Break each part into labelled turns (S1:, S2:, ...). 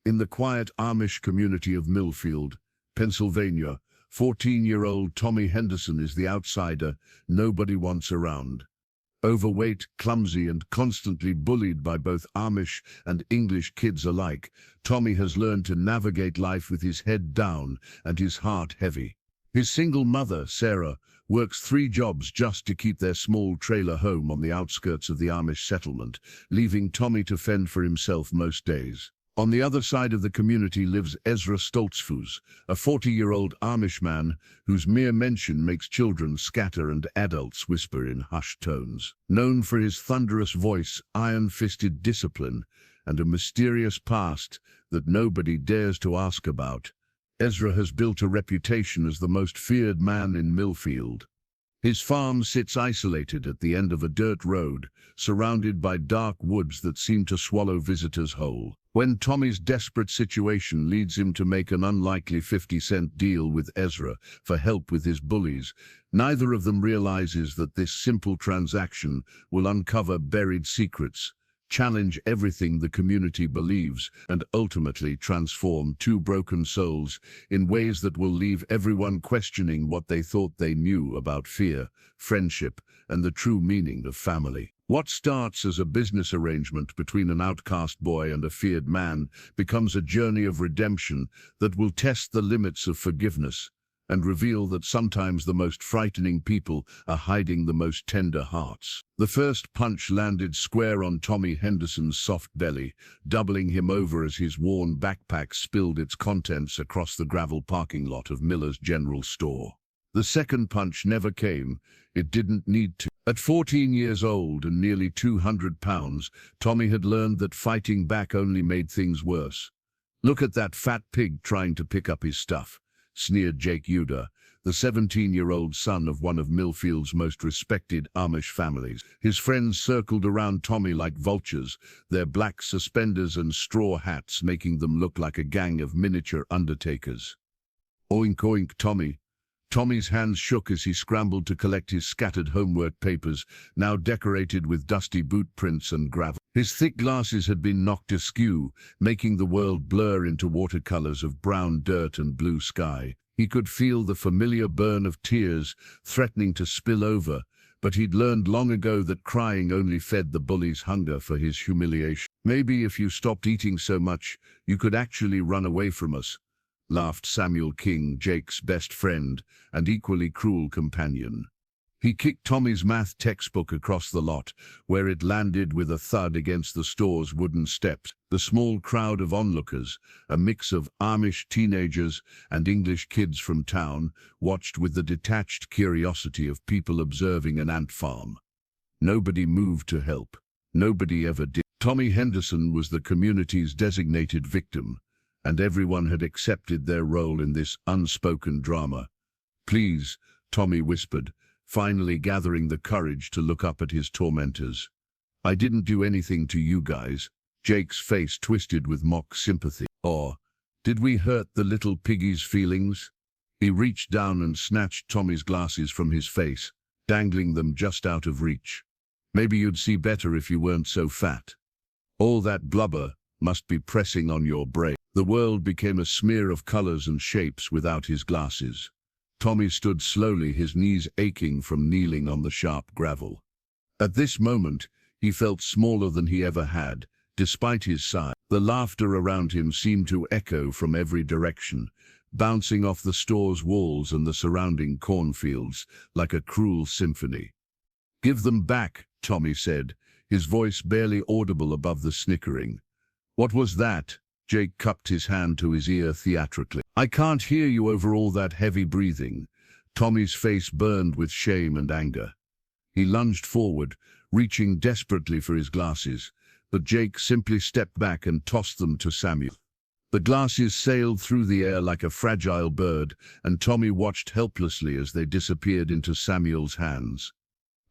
S1: In the quiet Amish community of Millfield, Pennsylvania, 14-year-old Tommy Henderson is the outsider nobody wants around. Overweight, clumsy, and constantly bullied by both Amish and English kids alike, Tommy has learned to navigate life with his head down and his heart heavy. His single mother, Sarah, works 3 jobs just to keep their small trailer home on the outskirts of the Amish settlement, leaving Tommy to fend for himself most days. On the other side of the community lives Ezra Stoltzfus, a 40-year-old Amish man whose mere mention makes children scatter and adults whisper in hushed tones. Known for his thunderous voice, iron-fisted discipline, and a mysterious past that nobody dares to ask about, Ezra has built a reputation as the most feared man in Millfield. His farm sits isolated at the end of a dirt road, surrounded by dark woods that seem to swallow visitors whole. When Tommy's desperate situation leads him to make an unlikely 50-cent deal with Ezra for help with his bullies, neither of them realizes that this simple transaction will uncover buried secrets, challenge everything the community believes, and ultimately transform 2 broken souls in ways that will leave everyone questioning what they thought they knew about fear, friendship, and the true meaning of family. What starts as a business arrangement between an outcast boy and a feared man becomes a journey of redemption that will test the limits of forgiveness and reveal that sometimes the most frightening people are hiding the most tender hearts. The first punch landed square on Tommy Henderson's soft belly, doubling him over as his worn backpack spilled its contents across the gravel parking lot of Miller's General Store. The second punch never came. It didn't need to. At 14 years old and nearly 200 pounds, Tommy had learned that fighting back only made things worse. "Look at that fat pig trying to pick up his stuff," sneered Jake Uda, the 17-year-old son of one of Millfield's most respected Amish families. His friends circled around Tommy like vultures, their black suspenders and straw hats making them look like a gang of miniature undertakers. "Oink oink, Tommy." Tommy's hands shook as he scrambled to collect his scattered homework papers, now decorated with dusty boot prints and gravel. His thick glasses had been knocked askew, making the world blur into watercolors of brown dirt and blue sky. He could feel the familiar burn of tears threatening to spill over, but he'd learned long ago that crying only fed the bully's hunger for his humiliation. "Maybe if you stopped eating so much, you could actually run away from us," laughed Samuel King, Jake's best friend and equally cruel companion. He kicked Tommy's math textbook across the lot, where it landed with a thud against the store's wooden steps. The small crowd of onlookers, a mix of Amish teenagers and English kids from town, watched with the detached curiosity of people observing an ant farm. Nobody moved to help. Nobody ever did. Tommy Henderson was the community's designated victim, and everyone had accepted their role in this unspoken drama. "Please," Tommy whispered, finally gathering the courage to look up at his tormentors. "I didn't do anything to you guys." Jake's face twisted with mock sympathy. "Or, did we hurt the little piggy's feelings?" He reached down and snatched Tommy's glasses from his face, dangling them just out of reach. "Maybe you'd see better if you weren't so fat. All that blubber must be pressing on your brain." The world became a smear of colors and shapes without his glasses. Tommy stood slowly, his knees aching from kneeling on the sharp gravel. At this moment, he felt smaller than he ever had, despite his size. The laughter around him seemed to echo from every direction, bouncing off the store's walls and the surrounding cornfields like a cruel symphony. "Give them back," Tommy said, his voice barely audible above the snickering. "What was that?" Jake cupped his hand to his ear theatrically. "I can't hear you over all that heavy breathing." Tommy's face burned with shame and anger. He lunged forward, reaching desperately for his glasses, but Jake simply stepped back and tossed them to Samuel. The glasses sailed through the air like a fragile bird, and Tommy watched helplessly as they disappeared into Samuel's hands.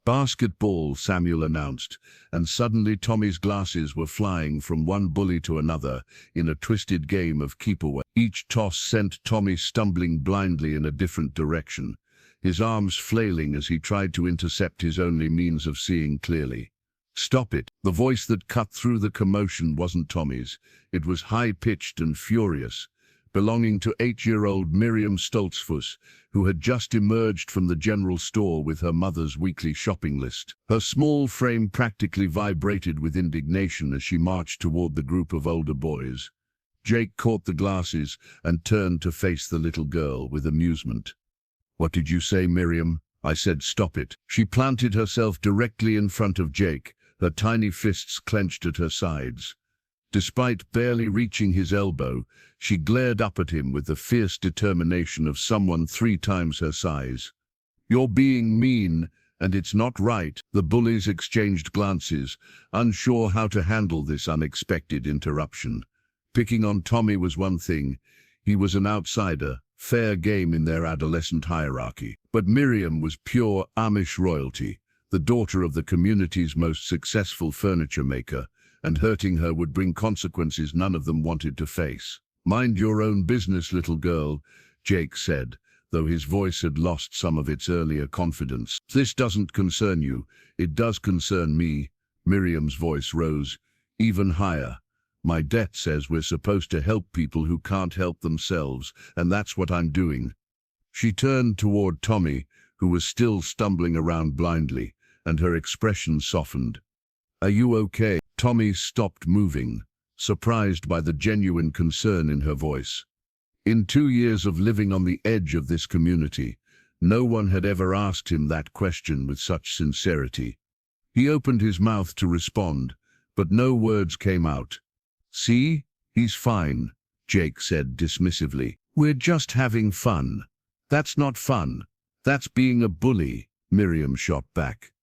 S1: "Basketball," Samuel announced, and suddenly Tommy's glasses were flying from one bully to another in a twisted game of keep-away. Each toss sent Tommy stumbling blindly in a different direction, his arms flailing as he tried to intercept his only means of seeing clearly. "Stop it." The voice that cut through the commotion wasn't Tommy's. It was high-pitched and furious, belonging to 8-year-old Miriam Stoltzfus, who had just emerged from the general store with her mother's weekly shopping list. Her small frame practically vibrated with indignation as she marched toward the group of older boys. Jake caught the glasses and turned to face the little girl with amusement. "What did you say, Miriam?" I said, "Stop it." She planted herself directly in front of Jake, her tiny fists clenched at her sides. Despite barely reaching his elbow, she glared up at him with the fierce determination of someone 3 times her size. "You're being mean, and it's not right." The bullies exchanged glances, unsure how to handle this unexpected interruption. Picking on Tommy was one thing. He was an outsider, fair game in their adolescent hierarchy. But Miriam was pure Amish royalty, the daughter of the community's most successful furniture maker, and hurting her would bring consequences none of them wanted to face. "Mind your own business, little girl," Jake said, though his voice had lost some of its earlier confidence. "This doesn't concern you. It does concern me." Miriam's voice rose, even higher. "My debt says we're supposed to help people who can't help themselves, and that's what I'm doing." She turned toward Tommy, who was still stumbling around blindly, and her expression softened. "Are you okay?" Tommy stopped moving, surprised by the genuine concern in her voice. In 2 years of living on the edge of this community, no one had ever asked him that question with such sincerity. He opened his mouth to respond, but no words came out. "See, he's fine," Jake said dismissively. "We're just having fun." "That's not fun. That's being a bully," Miriam shot back.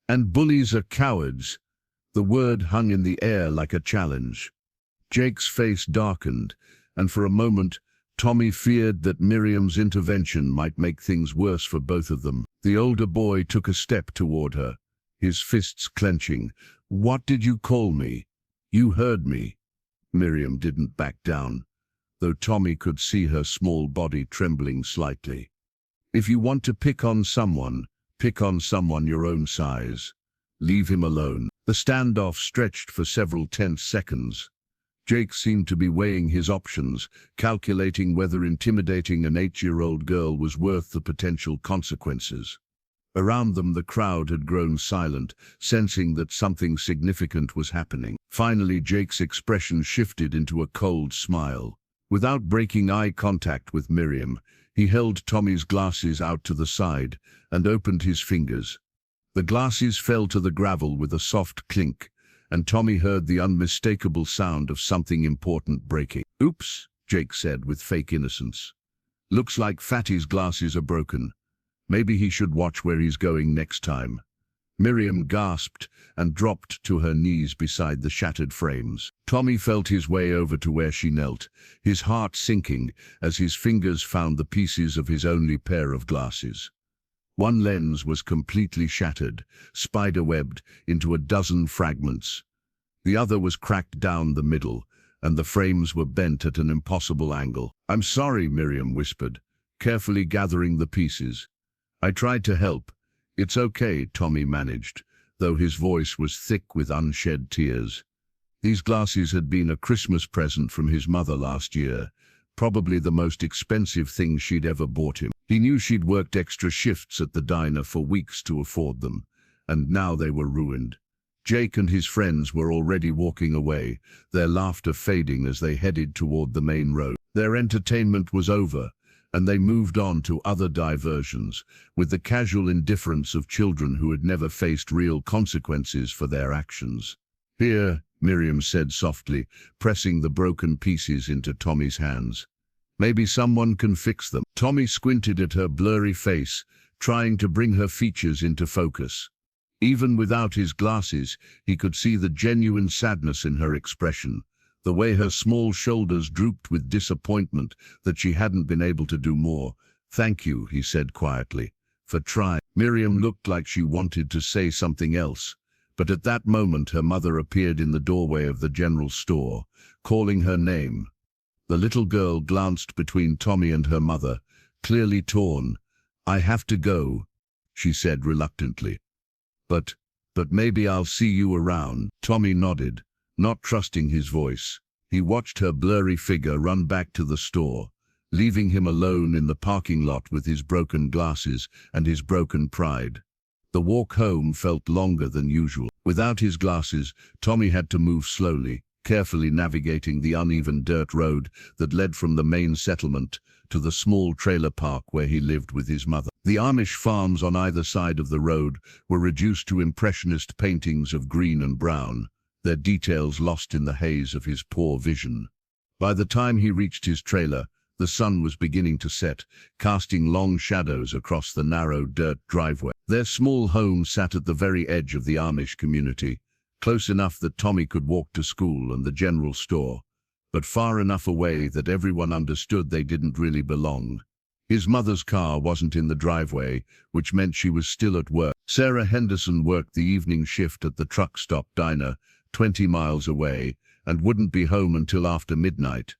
S1: "And bullies are cowards." The word hung in the air like a challenge. Jake's face darkened, and for a moment, Tommy feared that Miriam's intervention might make things worse for both of them. The older boy took a step toward her, his fists clenching. "What did you call me?" "You heard me." Miriam didn't back down, though Tommy could see her small body trembling slightly. "If you want to pick on someone your own size. Leave him alone." The standoff stretched for several tense seconds. Jake seemed to be weighing his options, calculating whether intimidating an 8-year-old girl was worth the potential consequences. Around them, the crowd had grown silent, sensing that something significant was happening. Finally, Jake's expression shifted into a cold smile. Without breaking eye contact with Miriam, he held Tommy's glasses out to the side and opened his fingers. The glasses fell to the gravel with a soft clink, and Tommy heard the unmistakable sound of something important breaking. "Oops," Jake said with fake innocence. "Looks like Fatty's glasses are broken. Maybe he should watch where he's going next time." Miriam gasped and dropped to her knees beside the shattered frames. Tommy felt his way over to where she knelt, his heart sinking as his fingers found the pieces of his only pair of glasses. One lens was completely shattered, spider-webbed into a dozen fragments. The other was cracked down the middle, and the frames were bent at an impossible angle. "I'm sorry," Miriam whispered, carefully gathering the pieces. "I tried to help." "It's okay," Tommy managed, though his voice was thick with unshed tears. These glasses had been a Christmas present from his mother last year, probably the most expensive thing she'd ever bought him. He knew she'd worked extra shifts at the diner for weeks to afford them, and now they were ruined. Jake and his friends were already walking away, their laughter fading as they headed toward the main road. Their entertainment was over, and they moved on to other diversions, with the casual indifference of children who had never faced real consequences for their actions. "Here," Miriam said softly, pressing the broken pieces into Tommy's hands. "Maybe someone can fix them." Tommy squinted at her blurry face, trying to bring her features into focus. Even without his glasses, he could see the genuine sadness in her expression, the way her small shoulders drooped with disappointment that she hadn't been able to do more. "Thank you," he said quietly, "for trying." Miriam looked like she wanted to say something else, but at that moment her mother appeared in the doorway of the general store, calling her name. The little girl glanced between Tommy and her mother, clearly torn. "I have to go," she said reluctantly. But but maybe I'll see you around." Tommy nodded, not trusting his voice. He watched her blurry figure run back to the store, leaving him alone in the parking lot with his broken glasses and his broken pride. The walk home felt longer than usual. Without his glasses, Tommy had to move slowly, carefully navigating the uneven dirt road that led from the main settlement to the small trailer park where he lived with his mother. The Amish farms on either side of the road were reduced to impressionist paintings of green and brown, their details lost in the haze of his poor vision. By the time he reached his trailer, the sun was beginning to set, casting long shadows across the narrow dirt driveway. Their small home sat at the very edge of the Amish community, close enough that Tommy could walk to school and the general store, but far enough away that everyone understood they didn't really belong. His mother's car wasn't in the driveway, which meant she was still at work. Sarah Henderson worked the evening shift at the truck stop diner, 20 miles away, and wouldn't be home until after midnight.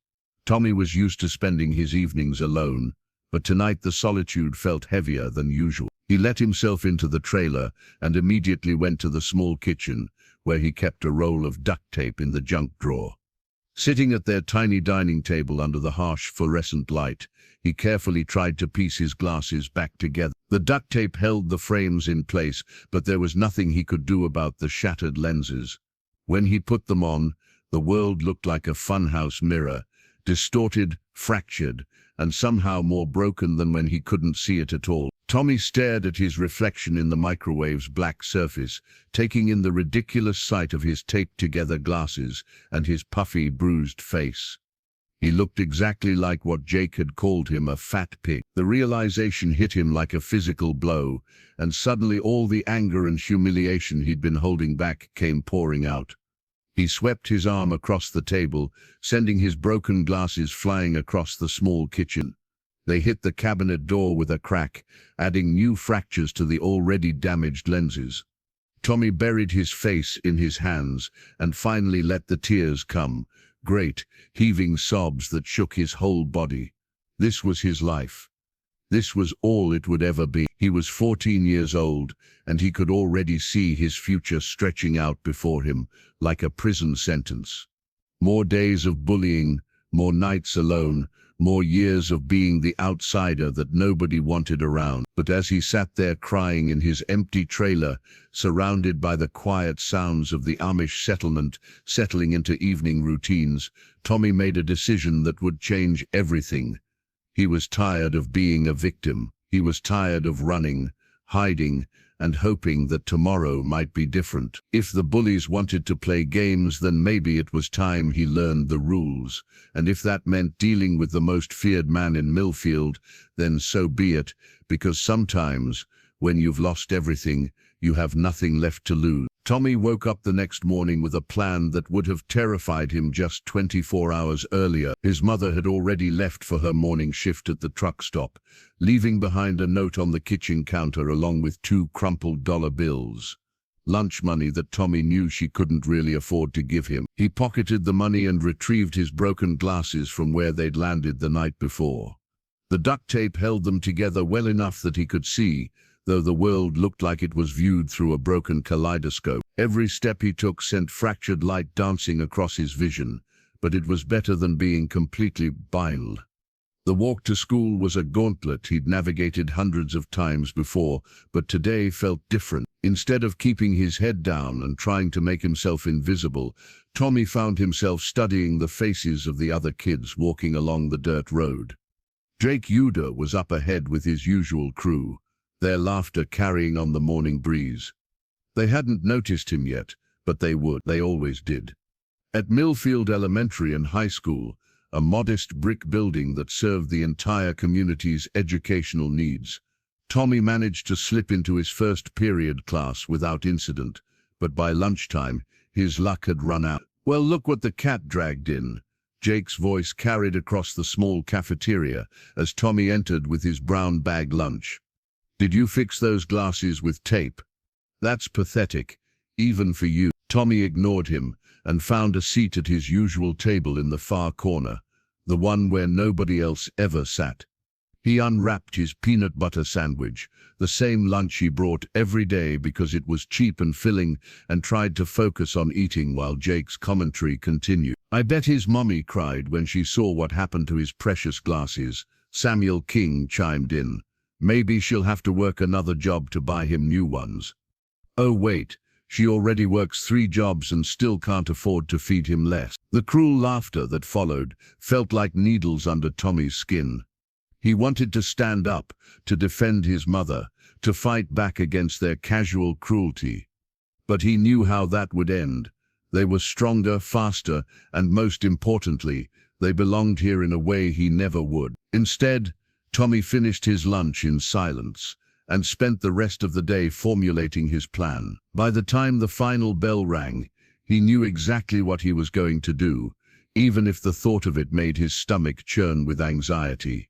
S1: Tommy was used to spending his evenings alone, but tonight the solitude felt heavier than usual. He let himself into the trailer and immediately went to the small kitchen, where he kept a roll of duct tape in the junk drawer. Sitting at their tiny dining table under the harsh fluorescent light, he carefully tried to piece his glasses back together. The duct tape held the frames in place, but there was nothing he could do about the shattered lenses. When he put them on, the world looked like a funhouse mirror, distorted, fractured, and somehow more broken than when he couldn't see it at all. Tommy stared at his reflection in the microwave's black surface, taking in the ridiculous sight of his taped-together glasses and his puffy, bruised face. He looked exactly like what Jake had called him, a fat pig. The realization hit him like a physical blow, and suddenly all the anger and humiliation he'd been holding back came pouring out. He swept his arm across the table, sending his broken glasses flying across the small kitchen. They hit the cabinet door with a crack, adding new fractures to the already damaged lenses. Tommy buried his face in his hands and finally let the tears come, great, heaving sobs that shook his whole body. This was his life. This was all it would ever be. He was 14 years old, and he could already see his future stretching out before him, like a prison sentence. More days of bullying, more nights alone, more years of being the outsider that nobody wanted around. But as he sat there crying in his empty trailer, surrounded by the quiet sounds of the Amish settlement settling into evening routines, Tommy made a decision that would change everything. He was tired of being a victim. He was tired of running, hiding, and hoping that tomorrow might be different. If the bullies wanted to play games, then maybe it was time he learned the rules. And if that meant dealing with the most feared man in Millfield, then so be it, because sometimes, when you've lost everything, you have nothing left to lose. Tommy woke up the next morning with a plan that would have terrified him just 24 hours earlier. His mother had already left for her morning shift at the truck stop, leaving behind a note on the kitchen counter along with 2 crumpled dollar bills. Lunch money that Tommy knew she couldn't really afford to give him. He pocketed the money and retrieved his broken glasses from where they'd landed the night before. The duct tape held them together well enough that he could see, though the world looked like it was viewed through a broken kaleidoscope. Every step he took sent fractured light dancing across his vision, but it was better than being completely blind. The walk to school was a gauntlet he'd navigated hundreds of times before, but today felt different. Instead of keeping his head down and trying to make himself invisible, Tommy found himself studying the faces of the other kids walking along the dirt road. Jake Uda was up ahead with his usual crew, their laughter carrying on the morning breeze. They hadn't noticed him yet, but they would. They always did. At Millfield Elementary and High School, a modest brick building that served the entire community's educational needs, Tommy managed to slip into his first period class without incident, but by lunchtime, his luck had run out. "Well, look what the cat dragged in," Jake's voice carried across the small cafeteria as Tommy entered with his brown bag lunch. "Did you fix those glasses with tape? That's pathetic, even for you." Tommy ignored him and found a seat at his usual table in the far corner, the one where nobody else ever sat. He unwrapped his peanut butter sandwich, the same lunch he brought every day because it was cheap and filling, and tried to focus on eating while Jake's commentary continued. "I bet his mommy cried when she saw what happened to his precious glasses," Samuel King chimed in. "Maybe she'll have to work another job to buy him new ones." "Oh wait, she already works 3 jobs and still can't afford to feed him less." The cruel laughter that followed felt like needles under Tommy's skin. He wanted to stand up, to defend his mother, to fight back against their casual cruelty. But he knew how that would end. They were stronger, faster, and most importantly, they belonged here in a way he never would. Instead, Tommy finished his lunch in silence and spent the rest of the day formulating his plan. By the time the final bell rang, he knew exactly what he was going to do, even if the thought of it made his stomach churn with anxiety.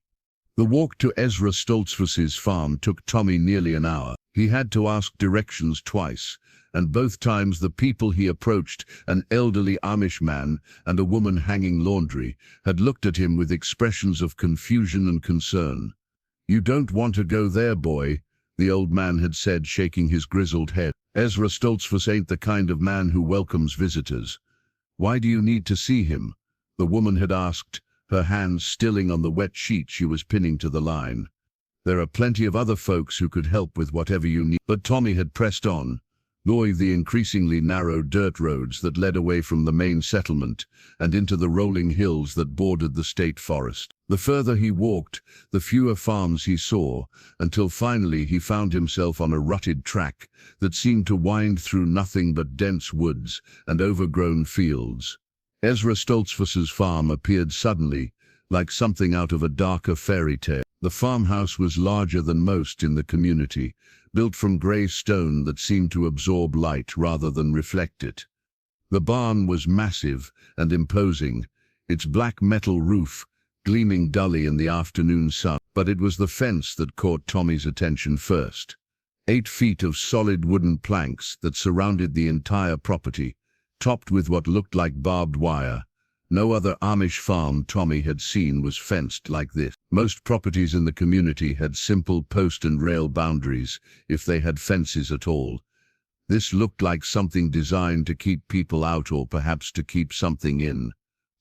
S1: The walk to Ezra Stoltzfus's farm took Tommy nearly an hour. He had to ask directions twice, and both times the people he approached, an elderly Amish man and a woman hanging laundry, had looked at him with expressions of confusion and concern. "You don't want to go there, boy," the old man had said, shaking his grizzled head. "Ezra Stoltzfus ain't the kind of man who welcomes visitors." "Why do you need to see him?" the woman had asked, her hands stilling on the wet sheet she was pinning to the line. "There are plenty of other folks who could help with whatever you need." But Tommy had pressed on, going the increasingly narrow dirt roads that led away from the main settlement and into the rolling hills that bordered the state forest. The further he walked, the fewer farms he saw, until finally he found himself on a rutted track that seemed to wind through nothing but dense woods and overgrown fields. Ezra Stoltzfus's farm appeared suddenly, like something out of a darker fairy tale. The farmhouse was larger than most in the community, built from grey stone that seemed to absorb light rather than reflect it. The barn was massive and imposing, its black metal roof gleaming dully in the afternoon sun. But it was the fence that caught Tommy's attention first. 8 feet of solid wooden planks that surrounded the entire property, topped with what looked like barbed wire. No other Amish farm Tommy had seen was fenced like this. Most properties in the community had simple post and rail boundaries, if they had fences at all. This looked like something designed to keep people out or perhaps to keep something in.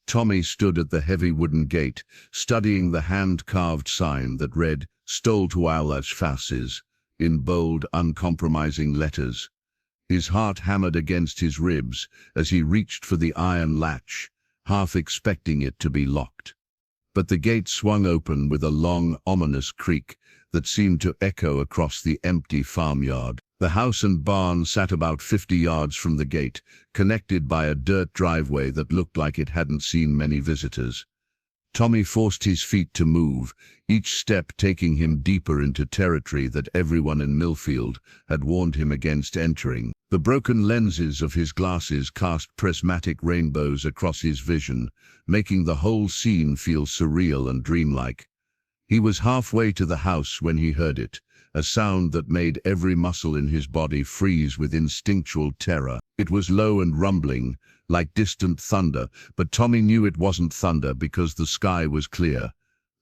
S1: Tommy stood at the heavy wooden gate, studying the hand-carved sign that read, "Stoltzfus," in bold, uncompromising letters. His heart hammered against his ribs as he reached for the iron latch, half expecting it to be locked. But the gate swung open with a long, ominous creak that seemed to echo across the empty farmyard. The house and barn sat about 50 yards from the gate, connected by a dirt driveway that looked like it hadn't seen many visitors. Tommy forced his feet to move, each step taking him deeper into territory that everyone in Millfield had warned him against entering. The broken lenses of his glasses cast prismatic rainbows across his vision, making the whole scene feel surreal and dreamlike. He was halfway to the house when he heard it, a sound that made every muscle in his body freeze with instinctual terror. It was low and rumbling, like distant thunder, but Tommy knew it wasn't thunder because the sky was clear.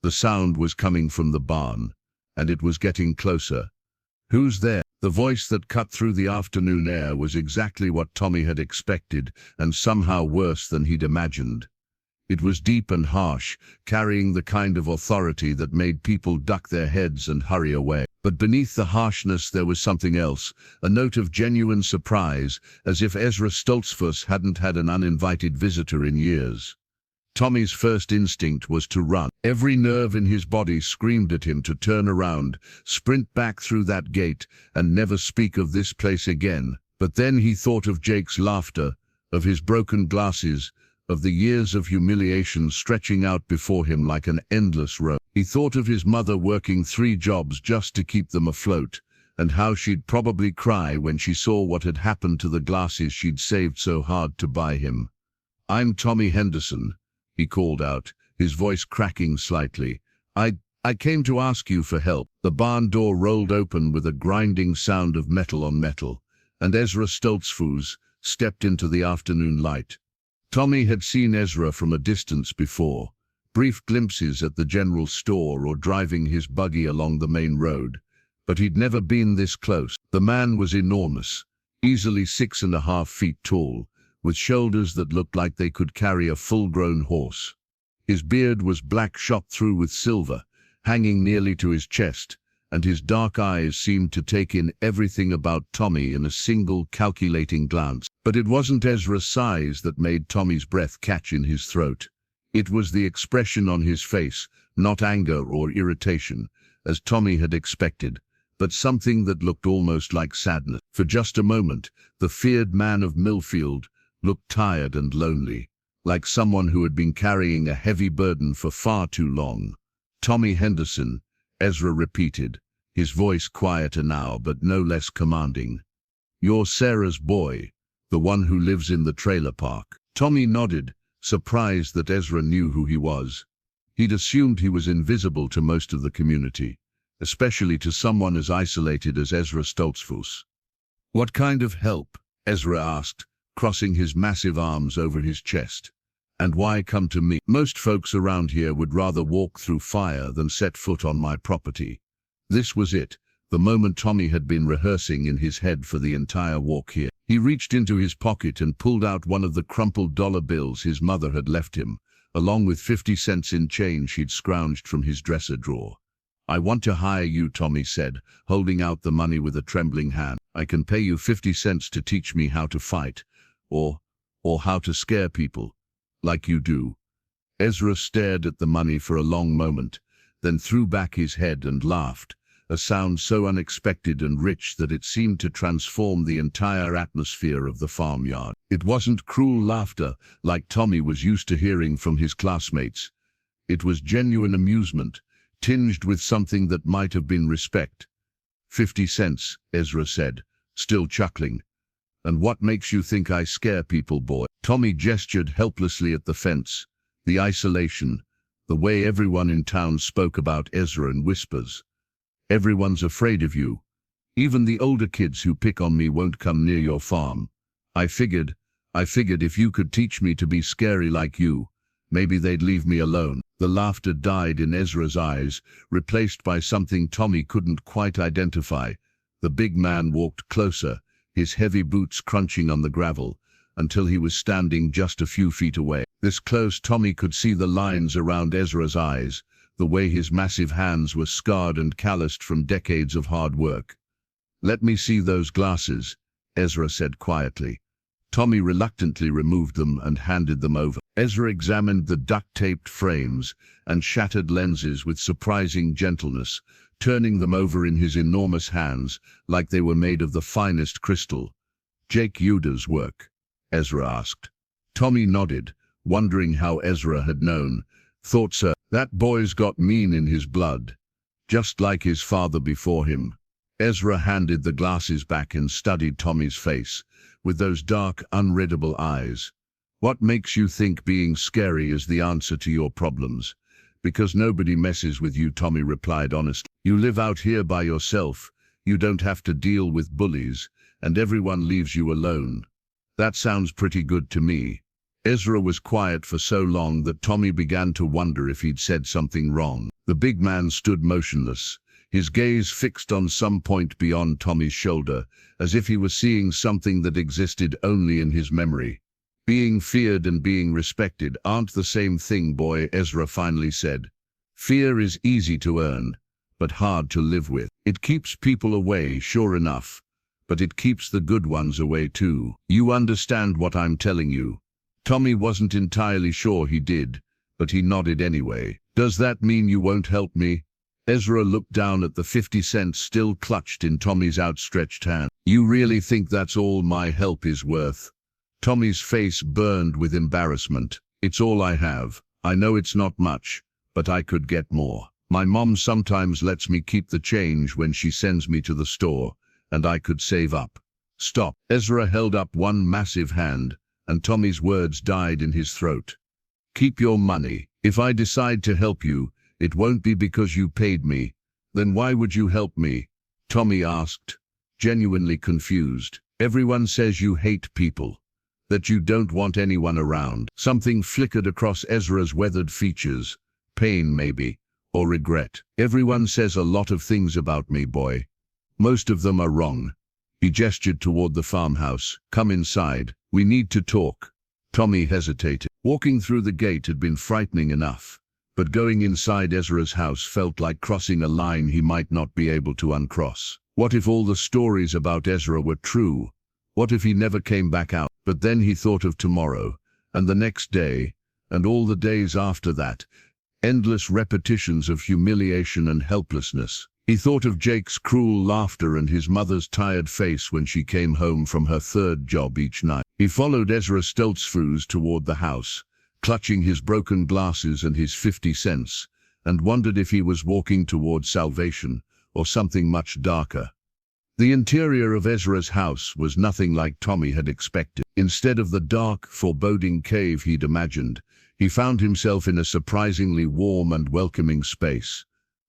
S1: The sound was coming from the barn, and it was getting closer. "Who's there?" The voice that cut through the afternoon air was exactly what Tommy had expected, and somehow worse than he'd imagined. It was deep and harsh, carrying the kind of authority that made people duck their heads and hurry away. But beneath the harshness there was something else, a note of genuine surprise, as if Ezra Stoltzfus hadn't had an uninvited visitor in years. Tommy's first instinct was to run. Every nerve in his body screamed at him to turn around, sprint back through that gate, and never speak of this place again. But then he thought of Jake's laughter, of his broken glasses, of the years of humiliation stretching out before him like an endless road. He thought of his mother working 3 jobs just to keep them afloat, and how she'd probably cry when she saw what had happened to the glasses she'd saved so hard to buy him. "I'm Tommy Henderson," he called out, his voice cracking slightly. I came to ask you for help." The barn door rolled open with a grinding sound of metal on metal, and Ezra Stoltzfus stepped into the afternoon light. Tommy had seen Ezra from a distance before, brief glimpses at the general store or driving his buggy along the main road, but he'd never been this close. The man was enormous, easily 6.5 feet tall, with shoulders that looked like they could carry a full-grown horse. His beard was black shot through with silver, hanging nearly to his chest, and his dark eyes seemed to take in everything about Tommy in a single calculating glance. But it wasn't Ezra's size that made Tommy's breath catch in his throat. It was the expression on his face, not anger or irritation, as Tommy had expected, but something that looked almost like sadness. For just a moment, the feared man of Millfield looked tired and lonely, like someone who had been carrying a heavy burden for far too long. "Tommy Henderson," Ezra repeated, his voice quieter now but no less commanding. "You're Sarah's boy, the one who lives in the trailer park." Tommy nodded, surprised that Ezra knew who he was. He'd assumed he was invisible to most of the community, especially to someone as isolated as Ezra Stoltzfus. "What kind of help?" Ezra asked, crossing his massive arms over his chest. "And why come to me? Most folks around here would rather walk through fire than set foot on my property." This was it, the moment Tommy had been rehearsing in his head for the entire walk here. He reached into his pocket and pulled out one of the crumpled dollar bills his mother had left him, along with 50 cents in change he'd scrounged from his dresser drawer. "I want to hire you," Tommy said, holding out the money with a trembling hand. "I can pay you 50 cents to teach me how to fight, or how to scare people, like you do." Ezra stared at the money for a long moment, then threw back his head and laughed, a sound so unexpected and rich that it seemed to transform the entire atmosphere of the farmyard. It wasn't cruel laughter like Tommy was used to hearing from his classmates. It was genuine amusement, tinged with something that might have been respect. 50 cents, Ezra said, still chuckling. "And what makes you think I scare people, boy?" Tommy gestured helplessly at the fence, the isolation, the way everyone in town spoke about Ezra in whispers. "Everyone's afraid of you. Even the older kids who pick on me won't come near your farm. I figured if you could teach me to be scary like you, maybe they'd leave me alone." The laughter died in Ezra's eyes, replaced by something Tommy couldn't quite identify. The big man walked closer, his heavy boots crunching on the gravel, until he was standing just a few feet away. This close, Tommy could see the lines around Ezra's eyes, the way his massive hands were scarred and calloused from decades of hard work. "Let me see those glasses," Ezra said quietly. Tommy reluctantly removed them and handed them over. Ezra examined the duct-taped frames and shattered lenses with surprising gentleness, turning them over in his enormous hands like they were made of the finest crystal. "Jake Yuda's work?" Ezra asked. Tommy nodded, wondering how Ezra had known. "Thought so. That boy's got mean in his blood, just like his father before him." Ezra handed the glasses back and studied Tommy's face, with those dark, unreadable eyes. "What makes you think being scary is the answer to your problems?" "Because nobody messes with you," Tommy replied honestly. "You live out here by yourself, you don't have to deal with bullies, and everyone leaves you alone. That sounds pretty good to me." Ezra was quiet for so long that Tommy began to wonder if he'd said something wrong. The big man stood motionless, his gaze fixed on some point beyond Tommy's shoulder, as if he was seeing something that existed only in his memory. "Being feared and being respected aren't the same thing, boy," Ezra finally said. "Fear is easy to earn, but hard to live with. It keeps people away, sure enough, but it keeps the good ones away too. You understand what I'm telling you?" Tommy wasn't entirely sure he did, but he nodded anyway. "Does that mean you won't help me?" Ezra looked down at the 50 cents still clutched in Tommy's outstretched hand. "You really think that's all my help is worth?" Tommy's face burned with embarrassment. "It's all I have. I know it's not much, but I could get more. My mom sometimes lets me keep the change when she sends me to the store, and I could save up." "Stop." Ezra held up one massive hand, and Tommy's words died in his throat. "Keep your money. If I decide to help you, it won't be because you paid me." "Then why would you help me?" Tommy asked, genuinely confused. "Everyone says you hate people, that you don't want anyone around." Something flickered across Ezra's weathered features, pain maybe, or regret. Everyone says a lot of things about me, boy. Most of them are wrong. He gestured toward the farmhouse. Come inside. We need to talk. Tommy hesitated. Walking through the gate had been frightening enough, but going inside Ezra's house felt like crossing a line he might not be able to uncross. What if all the stories about Ezra were true? What if he never came back out? But then he thought of tomorrow, and the next day, and all the days after that, endless repetitions of humiliation and helplessness. He thought of Jake's cruel laughter and his mother's tired face when she came home from her third job each night. He followed Ezra Stoltzfus toward the house, clutching his broken glasses and his 50 cents, and wondered if he was walking toward salvation or something much darker. The interior of Ezra's house was nothing like Tommy had expected. Instead of the dark, foreboding cave he'd imagined, he found himself in a surprisingly warm and welcoming space.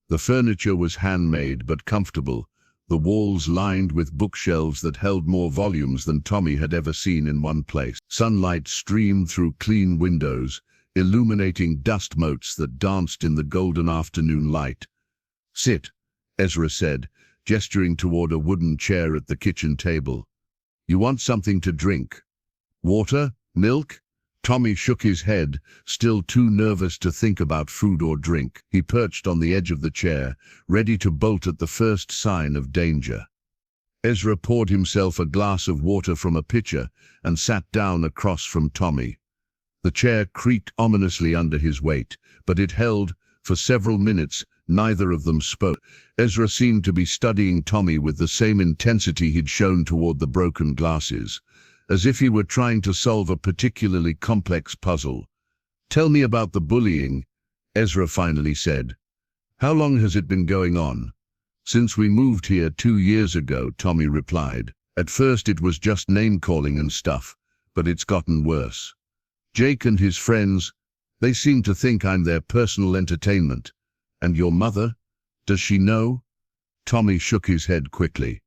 S1: The furniture was handmade but comfortable, the walls lined with bookshelves that held more volumes than Tommy had ever seen in one place. Sunlight streamed through clean windows, illuminating dust motes that danced in the golden afternoon light. Sit, Ezra said, gesturing toward a wooden chair at the kitchen table. You want something to drink? Water? Milk? Tommy shook his head, still too nervous to think about food or drink. He perched on the edge of the chair, ready to bolt at the first sign of danger. Ezra poured himself a glass of water from a pitcher and sat down across from Tommy. The chair creaked ominously under his weight, but it held. For several minutes, neither of them spoke. Ezra seemed to be studying Tommy with the same intensity he'd shown toward the broken glasses, as if he were trying to solve a particularly complex puzzle. Tell me about the bullying, Ezra finally said. How long has it been going on? Since we moved here 2 years ago, Tommy replied. At first it was just name-calling and stuff, but it's gotten worse. Jake and his friends, they seem to think I'm their personal entertainment. And your mother? Does she know? Tommy shook his head quickly.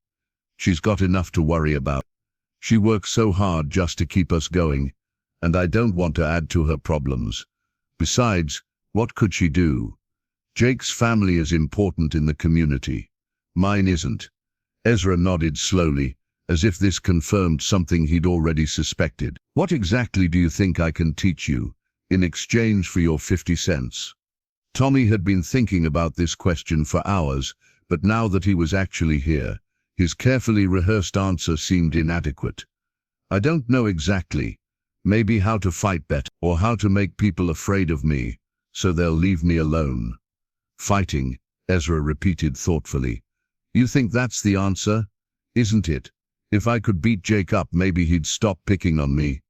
S1: She's got enough to worry about. She works so hard just to keep us going, and I don't want to add to her problems. Besides, what could she do? Jake's family is important in the community. Mine isn't. Ezra nodded slowly, as if this confirmed something he'd already suspected. What exactly do you think I can teach you, in exchange for your 50 cents? Tommy had been thinking about this question for hours, but now that he was actually here, his carefully rehearsed answer seemed inadequate. I don't know exactly. Maybe how to fight better, or how to make people afraid of me, so they'll leave me alone. Fighting, Ezra repeated thoughtfully. You think that's the answer? Isn't it? If I could beat Jake up, maybe he'd stop picking on me.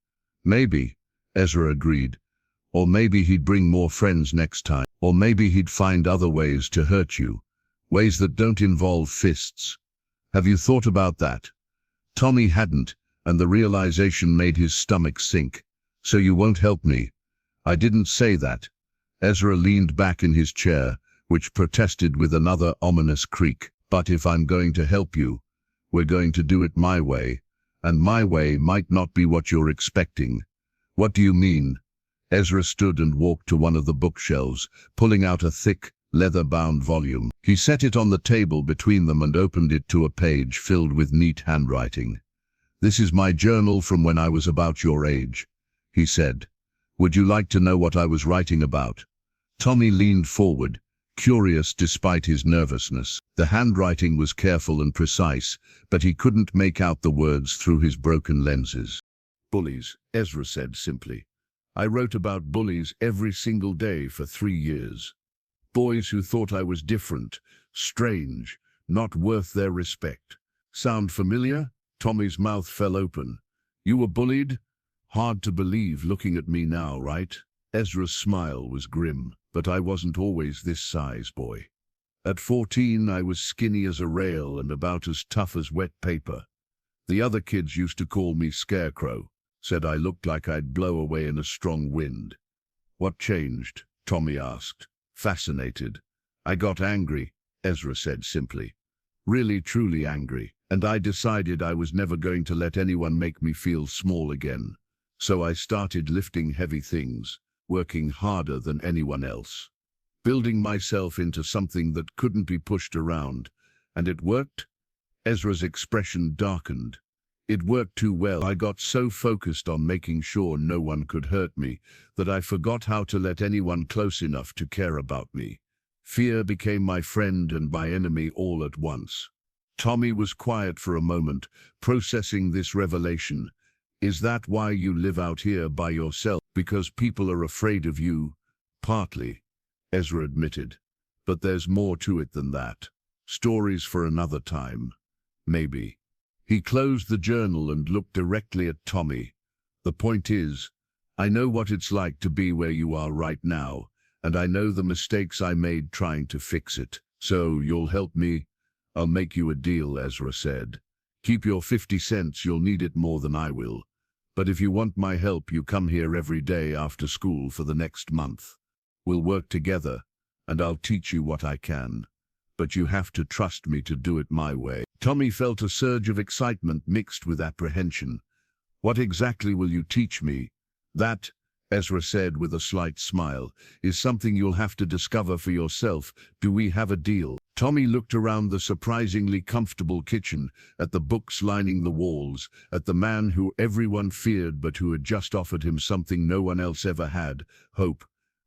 S1: Maybe, Ezra agreed. Or maybe he'd bring more friends next time. Or maybe he'd find other ways to hurt you. Ways that don't involve fists. Have you thought about that? Tommy hadn't, and the realization made his stomach sink. So you won't help me? I didn't say that. Ezra leaned back in his chair, which protested with another ominous creak. But if I'm going to help you, we're going to do it my way, and my way might not be what you're expecting. What do you mean? Ezra stood and walked to one of the bookshelves, pulling out a thick, leather-bound volume. He set it on the table between them and opened it to a page filled with neat handwriting. This is my journal from when I was about your age, he said. Would you like to know what I was writing about? Tommy leaned forward, curious despite his nervousness. The handwriting was careful and precise, but he couldn't make out the words through his broken lenses. Bullies, Ezra said simply. I wrote about bullies every single day for 3 years. Boys who thought I was different, strange, not worth their respect. Sound familiar? Tommy's mouth fell open. You were bullied? Hard to believe looking at me now, right? Ezra's smile was grim, but I wasn't always this size, boy. At 14, I was skinny as a rail and about as tough as wet paper. The other kids used to call me Scarecrow, said I looked like I'd blow away in a strong wind. What changed? Tommy asked, fascinated. I got angry, Ezra said simply. Really, truly angry, and I decided I was never going to let anyone make me feel small again. So I started lifting heavy things, working harder than anyone else. building myself into something that couldn't be pushed around. And it worked? Ezra's expression darkened. It worked too well. I got so focused on making sure no one could hurt me that I forgot how to let anyone close enough to care about me. Fear became my friend and my enemy all at once. Tommy was quiet for a moment, processing this revelation. Is that why you live out here by yourself? Because people are afraid of you? Partly, Ezra admitted. But there's more to it than that. Stories for another time. Maybe. He closed the journal and looked directly at Tommy. The point is, I know what it's like to be where you are right now, and I know the mistakes I made trying to fix it. So you'll help me? I'll make you a deal, Ezra said. Keep your 50 cents, you'll need it more than I will. But if you want my help, you come here every day after school for the next month. We'll work together, and I'll teach you what I can. But you have to trust me to do it my way. Tommy felt a surge of excitement mixed with apprehension. What exactly will you teach me? That, Ezra said with a slight smile, is something you'll have to discover for yourself. Do we have a deal? Tommy looked around the surprisingly comfortable kitchen, at the books lining the walls, at the man who everyone feared but who had just offered him something no one else ever had, hope.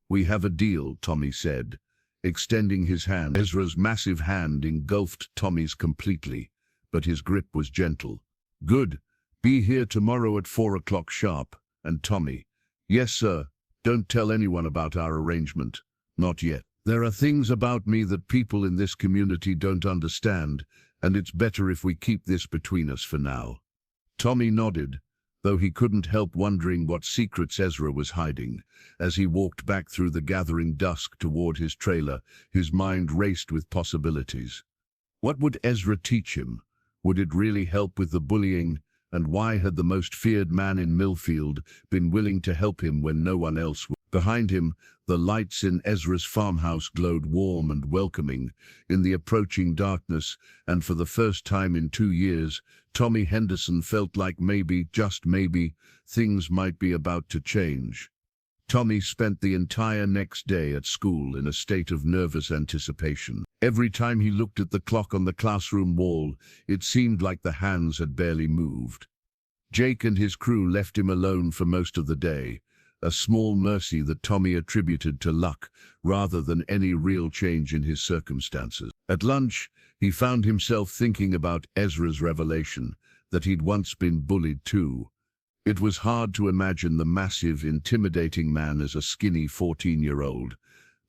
S1: We have a deal, Tommy said, extending his hand. Ezra's massive hand engulfed Tommy's completely, but his grip was gentle. Good. Be here tomorrow at 4 o'clock sharp. And Tommy, yes, sir. Don't tell anyone about our arrangement. Not yet. There are things about me that people in this community don't understand, and it's better if we keep this between us for now. Tommy nodded, though he couldn't help wondering what secrets Ezra was hiding. As he walked back through the gathering dusk toward his trailer, his mind raced with possibilities. What would Ezra teach him? Would it really help with the bullying? And why had the most feared man in Millfield been willing to help him when no one else would? Behind him, the lights in Ezra's farmhouse glowed warm and welcoming in the approaching darkness, and for the first time in 2 years, Tommy Henderson felt like maybe, just maybe, things might be about to change. Tommy spent the entire next day at school in a state of nervous anticipation. Every time he looked at the clock on the classroom wall, it seemed like the hands had barely moved. Jake and his crew left him alone for most of the day, a small mercy that Tommy attributed to luck rather than any real change in his circumstances. At lunch, he found himself thinking about Ezra's revelation that he'd once been bullied too. It was hard to imagine the massive, intimidating man as a skinny 14-year-old,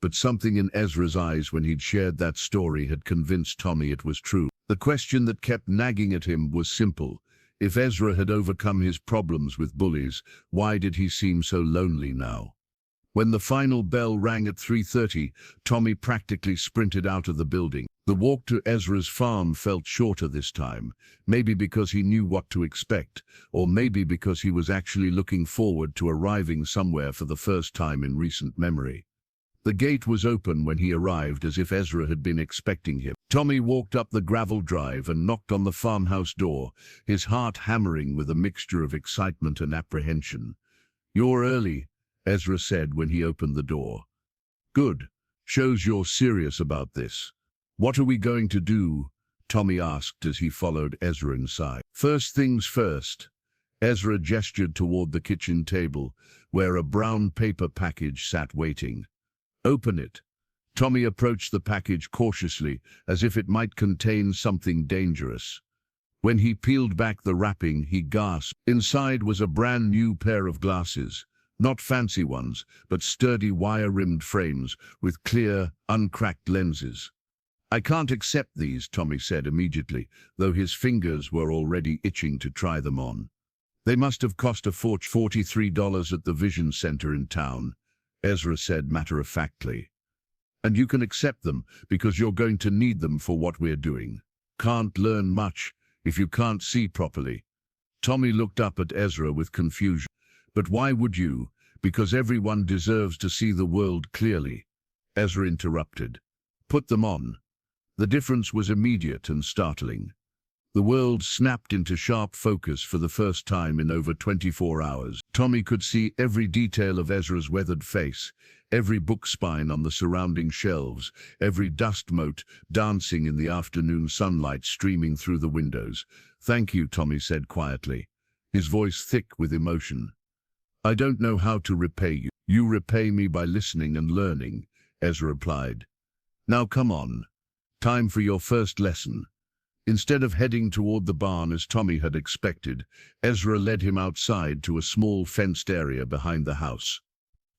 S1: but something in Ezra's eyes when he'd shared that story had convinced Tommy it was true. The question that kept nagging at him was simple. If Ezra had overcome his problems with bullies, why did he seem so lonely now? When the final bell rang at 3:30, Tommy practically sprinted out of the building. The walk to Ezra's farm felt shorter this time, maybe because he knew what to expect, or maybe because he was actually looking forward to arriving somewhere for the first time in recent memory. The gate was open when he arrived, as if Ezra had been expecting him. Tommy walked up the gravel drive and knocked on the farmhouse door, his heart hammering with a mixture of excitement and apprehension. "You're early," Ezra said when he opened the door. "Good. Shows you're serious about this. What are we going to do?" Tommy asked as he followed Ezra inside. "First things first." Ezra gestured toward the kitchen table, where a brown paper package sat waiting. "Open it." Tommy approached the package cautiously, as if it might contain something dangerous. When he peeled back the wrapping, he gasped. Inside was a brand new pair of glasses. Not fancy ones, but sturdy wire-rimmed frames with clear, uncracked lenses. "I can't accept these," Tommy said immediately, though his fingers were already itching to try them on. "They must have cost a fortune, $43 at the Vision Center in town," Ezra said matter-of-factly. "And you can accept them because you're going to need them for what we're doing. Can't learn much if you can't see properly." Tommy looked up at Ezra with confusion. "But why would you? Because everyone deserves to see the world clearly," Ezra interrupted. "Put them on." The difference was immediate and startling. The world snapped into sharp focus for the first time in over 24 hours. Tommy could see every detail of Ezra's weathered face, every book spine on the surrounding shelves, every dust mote dancing in the afternoon sunlight streaming through the windows. "Thank you," Tommy said quietly, his voice thick with emotion. "I don't know how to repay you." "You repay me by listening and learning," Ezra replied. "Now come on. Time for your first lesson." Instead of heading toward the barn as Tommy had expected, Ezra led him outside to a small fenced area behind the house.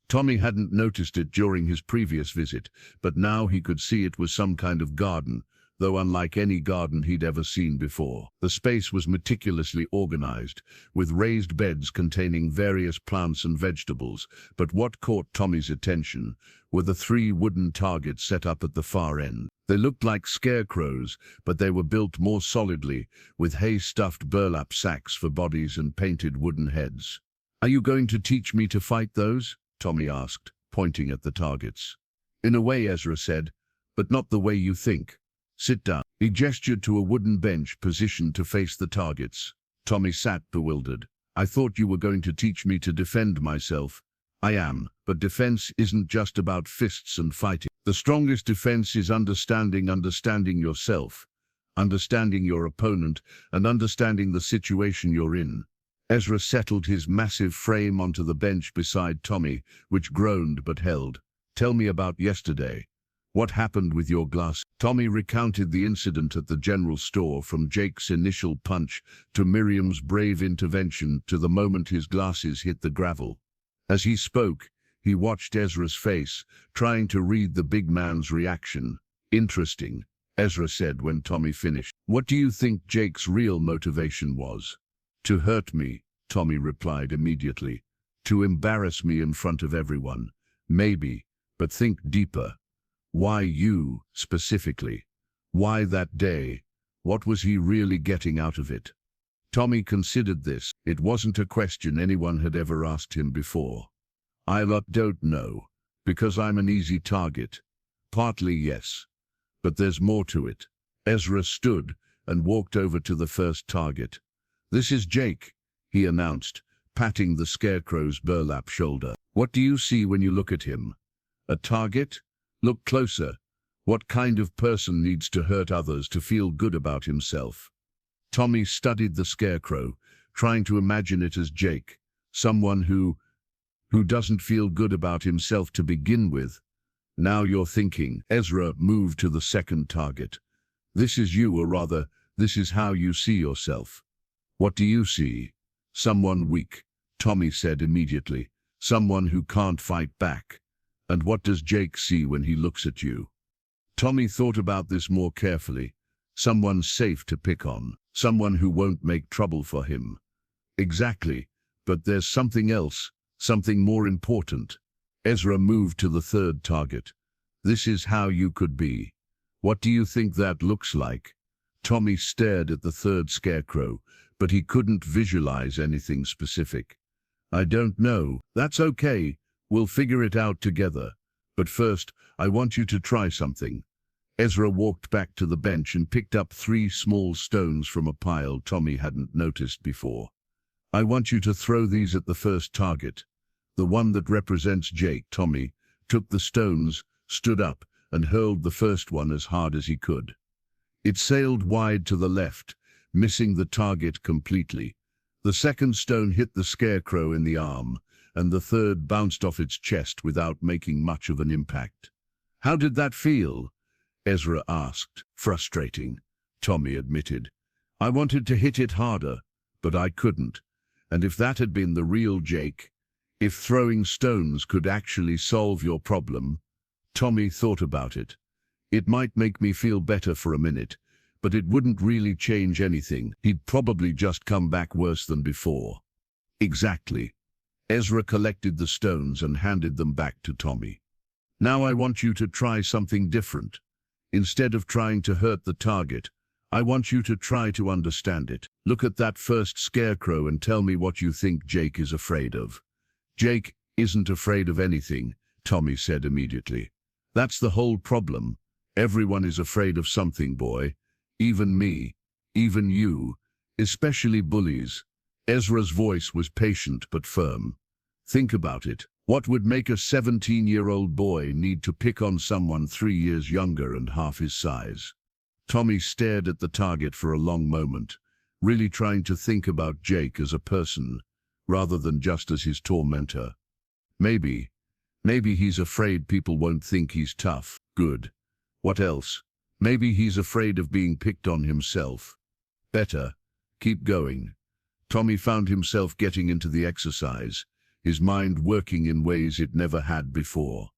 S1: Tommy hadn't noticed it during his previous visit, but now he could see it was some kind of garden, though unlike any garden he'd ever seen before. The space was meticulously organized, with raised beds containing various plants and vegetables, but what caught Tommy's attention were the 3 wooden targets set up at the far end. They looked like scarecrows, but they were built more solidly, with hay-stuffed burlap sacks for bodies and painted wooden heads. "Are you going to teach me to fight those?" Tommy asked, pointing at the targets. "In a way," Ezra said, "but not the way you think. Sit down." He gestured to a wooden bench positioned to face the targets. Tommy sat bewildered. "I thought you were going to teach me to defend myself." "I am, but defense isn't just about fists and fighting. The strongest defense is understanding yourself, understanding your opponent, and understanding the situation you're in." Ezra settled his massive frame onto the bench beside Tommy, which groaned but held. "Tell me about yesterday. What happened with your glass?" Tommy recounted the incident at the general store, from Jake's initial punch to Miriam's brave intervention to the moment his glasses hit the gravel. As he spoke, he watched Ezra's face, trying to read the big man's reaction. "Interesting," Ezra said when Tommy finished. "What do you think Jake's real motivation was?" "To hurt me," Tommy replied immediately. "To embarrass me in front of everyone. Maybe, but think deeper. Why you, specifically? Why that day? What was he really getting out of it?" Tommy considered this. It wasn't a question anyone had ever asked him before. "I don't know, because I'm an easy target. Partly, yes. But there's more to it." Ezra stood and walked over to the first target. "This is Jake," he announced, patting the scarecrow's burlap shoulder. "What do you see when you look at him? A target? Look closer. What kind of person needs to hurt others to feel good about himself?" Tommy studied the scarecrow, trying to imagine it as Jake, someone who doesn't feel good about himself to begin with. "Now you're thinking." Ezra moved to the second target. "This is you, or rather, this is how you see yourself. What do you see?" "Someone weak," Tommy said immediately. "Someone who can't fight back." "And what does Jake see when he looks at you?" Tommy thought about this more carefully. "Someone safe to pick on. Someone who won't make trouble for him." "Exactly, but there's something else. Something more important." Ezra moved to the third target. "This is how you could be. What do you think that looks like?" Tommy stared at the third scarecrow, but he couldn't visualize anything specific. "I don't know." "That's okay. We'll figure it out together. But first, I want you to try something." Ezra walked back to the bench and picked up 3 small stones from a pile Tommy hadn't noticed before. "I want you to throw these at the first target. The one that represents Jake." Tommy took the stones, stood up, and hurled the first one as hard as he could. It sailed wide to the left, missing the target completely. The second stone hit the scarecrow in the arm, and the third bounced off its chest without making much of an impact. "How did that feel?" Ezra asked. "Frustrating," Tommy admitted. "I wanted to hit it harder, but I couldn't. And if that had been the real Jake, if throwing stones could actually solve your problem." Tommy thought about it. "It might make me feel better for a minute, but it wouldn't really change anything. He'd probably just come back worse than before." "Exactly." Ezra collected the stones and handed them back to Tommy. "Now I want you to try something different. Instead of trying to hurt the target, I want you to try to understand it. Look at that first scarecrow and tell me what you think Jake is afraid of." "Jake isn't afraid of anything," Tommy said immediately. "That's the whole problem. Everyone is afraid of something, boy. Even me. even you, especially bullies." Ezra's voice was patient but firm. "Think about it. What would make a 17-year-old boy need to pick on someone 3 years younger and half his size?" Tommy stared at the target for a long moment, really trying to think about Jake as a person, rather than just as his tormentor. Maybe he's afraid people won't think he's tough. Good. What else? Maybe he's afraid of being picked on himself. Better. Keep going. Tommy found himself getting into the exercise, his mind working in ways it never had before.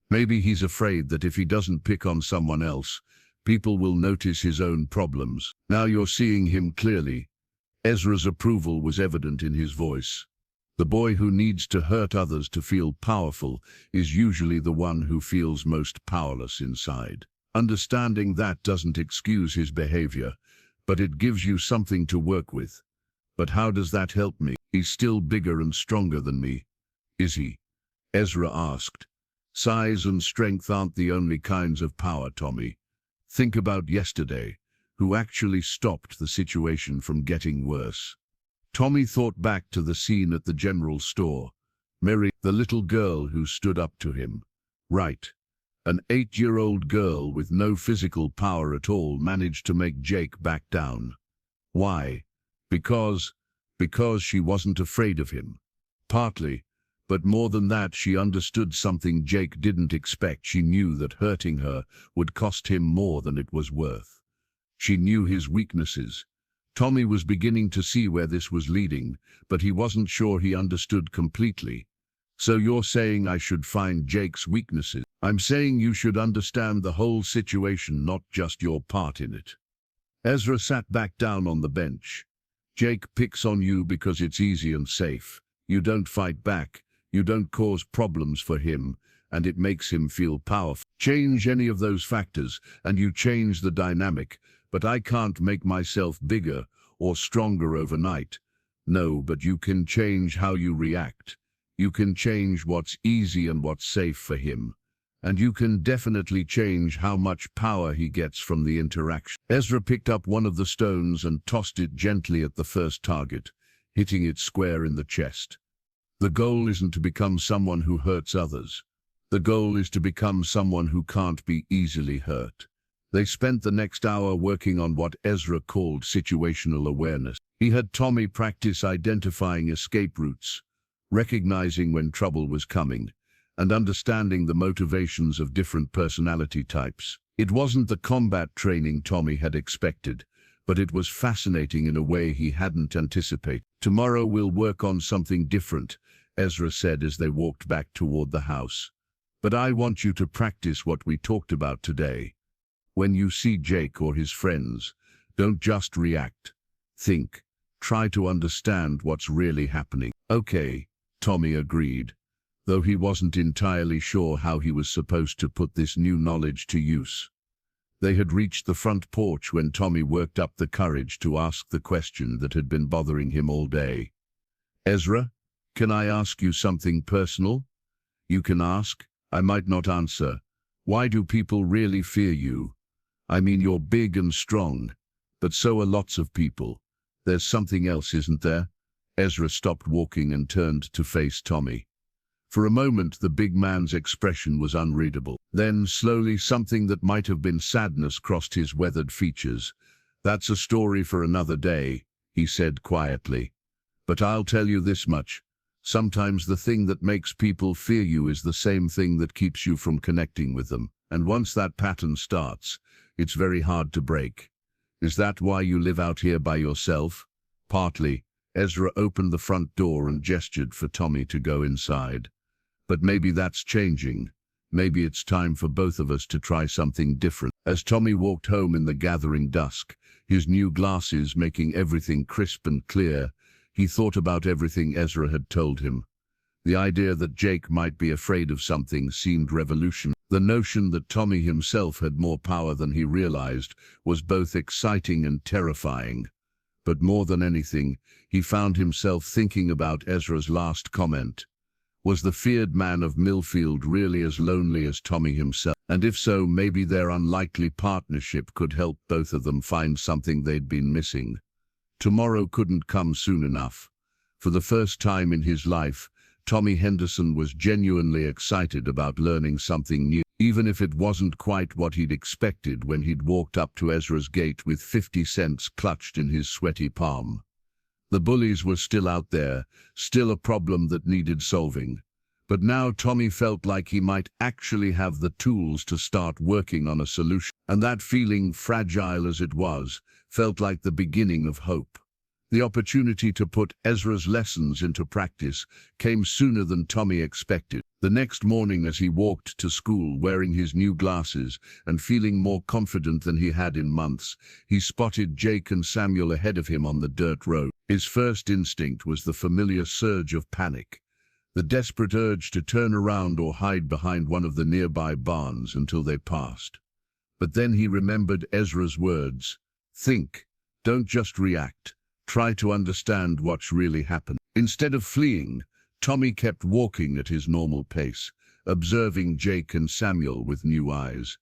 S1: Maybe he's afraid that if he doesn't pick on someone else, people will notice his own problems. Now you're seeing him clearly. Ezra's approval was evident in his voice. The boy who needs to hurt others to feel powerful is usually the one who feels most powerless inside. Understanding that doesn't excuse his behavior, but it gives you something to work with. But how does that help me? He's still bigger and stronger than me. Is he? Ezra asked. Size and strength aren't the only kinds of power, Tommy. Think about yesterday, who actually stopped the situation from getting worse. Tommy thought back to the scene at the general store. Mary, the little girl who stood up to him. Right. An 8-year-old girl with no physical power at all managed to make Jake back down. Why? Because she wasn't afraid of him. Partly, but more than that, she understood something Jake didn't expect. She knew that hurting her would cost him more than it was worth. She knew his weaknesses. Tommy was beginning to see where this was leading, but he wasn't sure he understood completely. So you're saying I should find Jake's weaknesses? I'm saying you should understand the whole situation, not just your part in it. Ezra sat back down on the bench. Jake picks on you because it's easy and safe. You don't fight back. You don't cause problems for him, and it makes him feel powerful. Change any of those factors, and you change the dynamic. But I can't make myself bigger or stronger overnight. No, but you can change how you react. You can change what's easy and what's safe for him. And you can definitely change how much power he gets from the interaction. Ezra picked up one of the stones and tossed it gently at the first target, hitting it square in the chest. The goal isn't to become someone who hurts others. The goal is to become someone who can't be easily hurt. They spent the next hour working on what Ezra called situational awareness. He had Tommy practice identifying escape routes, recognizing when trouble was coming, and understanding the motivations of different personality types. It wasn't the combat training Tommy had expected, but it was fascinating in a way he hadn't anticipated. Tomorrow we'll work on something different, Ezra said as they walked back toward the house. But I want you to practice what we talked about today. When you see Jake or his friends, don't just react. Think. Try to understand what's really happening. Okay, Tommy agreed, though he wasn't entirely sure how he was supposed to put this new knowledge to use. They had reached the front porch when Tommy worked up the courage to ask the question that had been bothering him all day. Ezra, can I ask you something personal? You can ask. I might not answer. Why do people really fear you? I mean, you're big and strong, but so are lots of people. There's something else, isn't there? Ezra stopped walking and turned to face Tommy. For a moment, the big man's expression was unreadable. Then, slowly, something that might have been sadness crossed his weathered features. That's a story for another day, he said quietly. But I'll tell you this much. Sometimes the thing that makes people fear you is the same thing that keeps you from connecting with them. And once that pattern starts, it's very hard to break. Is that why you live out here by yourself? Partly. Ezra opened the front door and gestured for Tommy to go inside. But maybe that's changing. Maybe it's time for both of us to try something different. As Tommy walked home in the gathering dusk, his new glasses making everything crisp and clear, he thought about everything Ezra had told him. The idea that Jake might be afraid of something seemed revolutionary. The notion that Tommy himself had more power than he realized was both exciting and terrifying. But more than anything, he found himself thinking about Ezra's last comment. Was the feared man of Millfield really as lonely as Tommy himself? And if so, maybe their unlikely partnership could help both of them find something they'd been missing. Tomorrow couldn't come soon enough. For the first time in his life, Tommy Henderson was genuinely excited about learning something new, even if it wasn't quite what he'd expected when he'd walked up to Ezra's gate with 50 cents clutched in his sweaty palm. The bullies were still out there, still a problem that needed solving. But now Tommy felt like he might actually have the tools to start working on a solution. And that feeling, fragile as it was, felt like the beginning of hope. The opportunity to put Ezra's lessons into practice came sooner than Tommy expected. The next morning, as he walked to school wearing his new glasses and feeling more confident than he had in months, he spotted Jake and Samuel ahead of him on the dirt road. His first instinct was the familiar surge of panic, the desperate urge to turn around or hide behind one of the nearby barns until they passed. But then he remembered Ezra's words, "Think, don't just react. Try to understand what's really happened." Instead of fleeing, Tommy kept walking at his normal pace, observing Jake and Samuel with new eyes.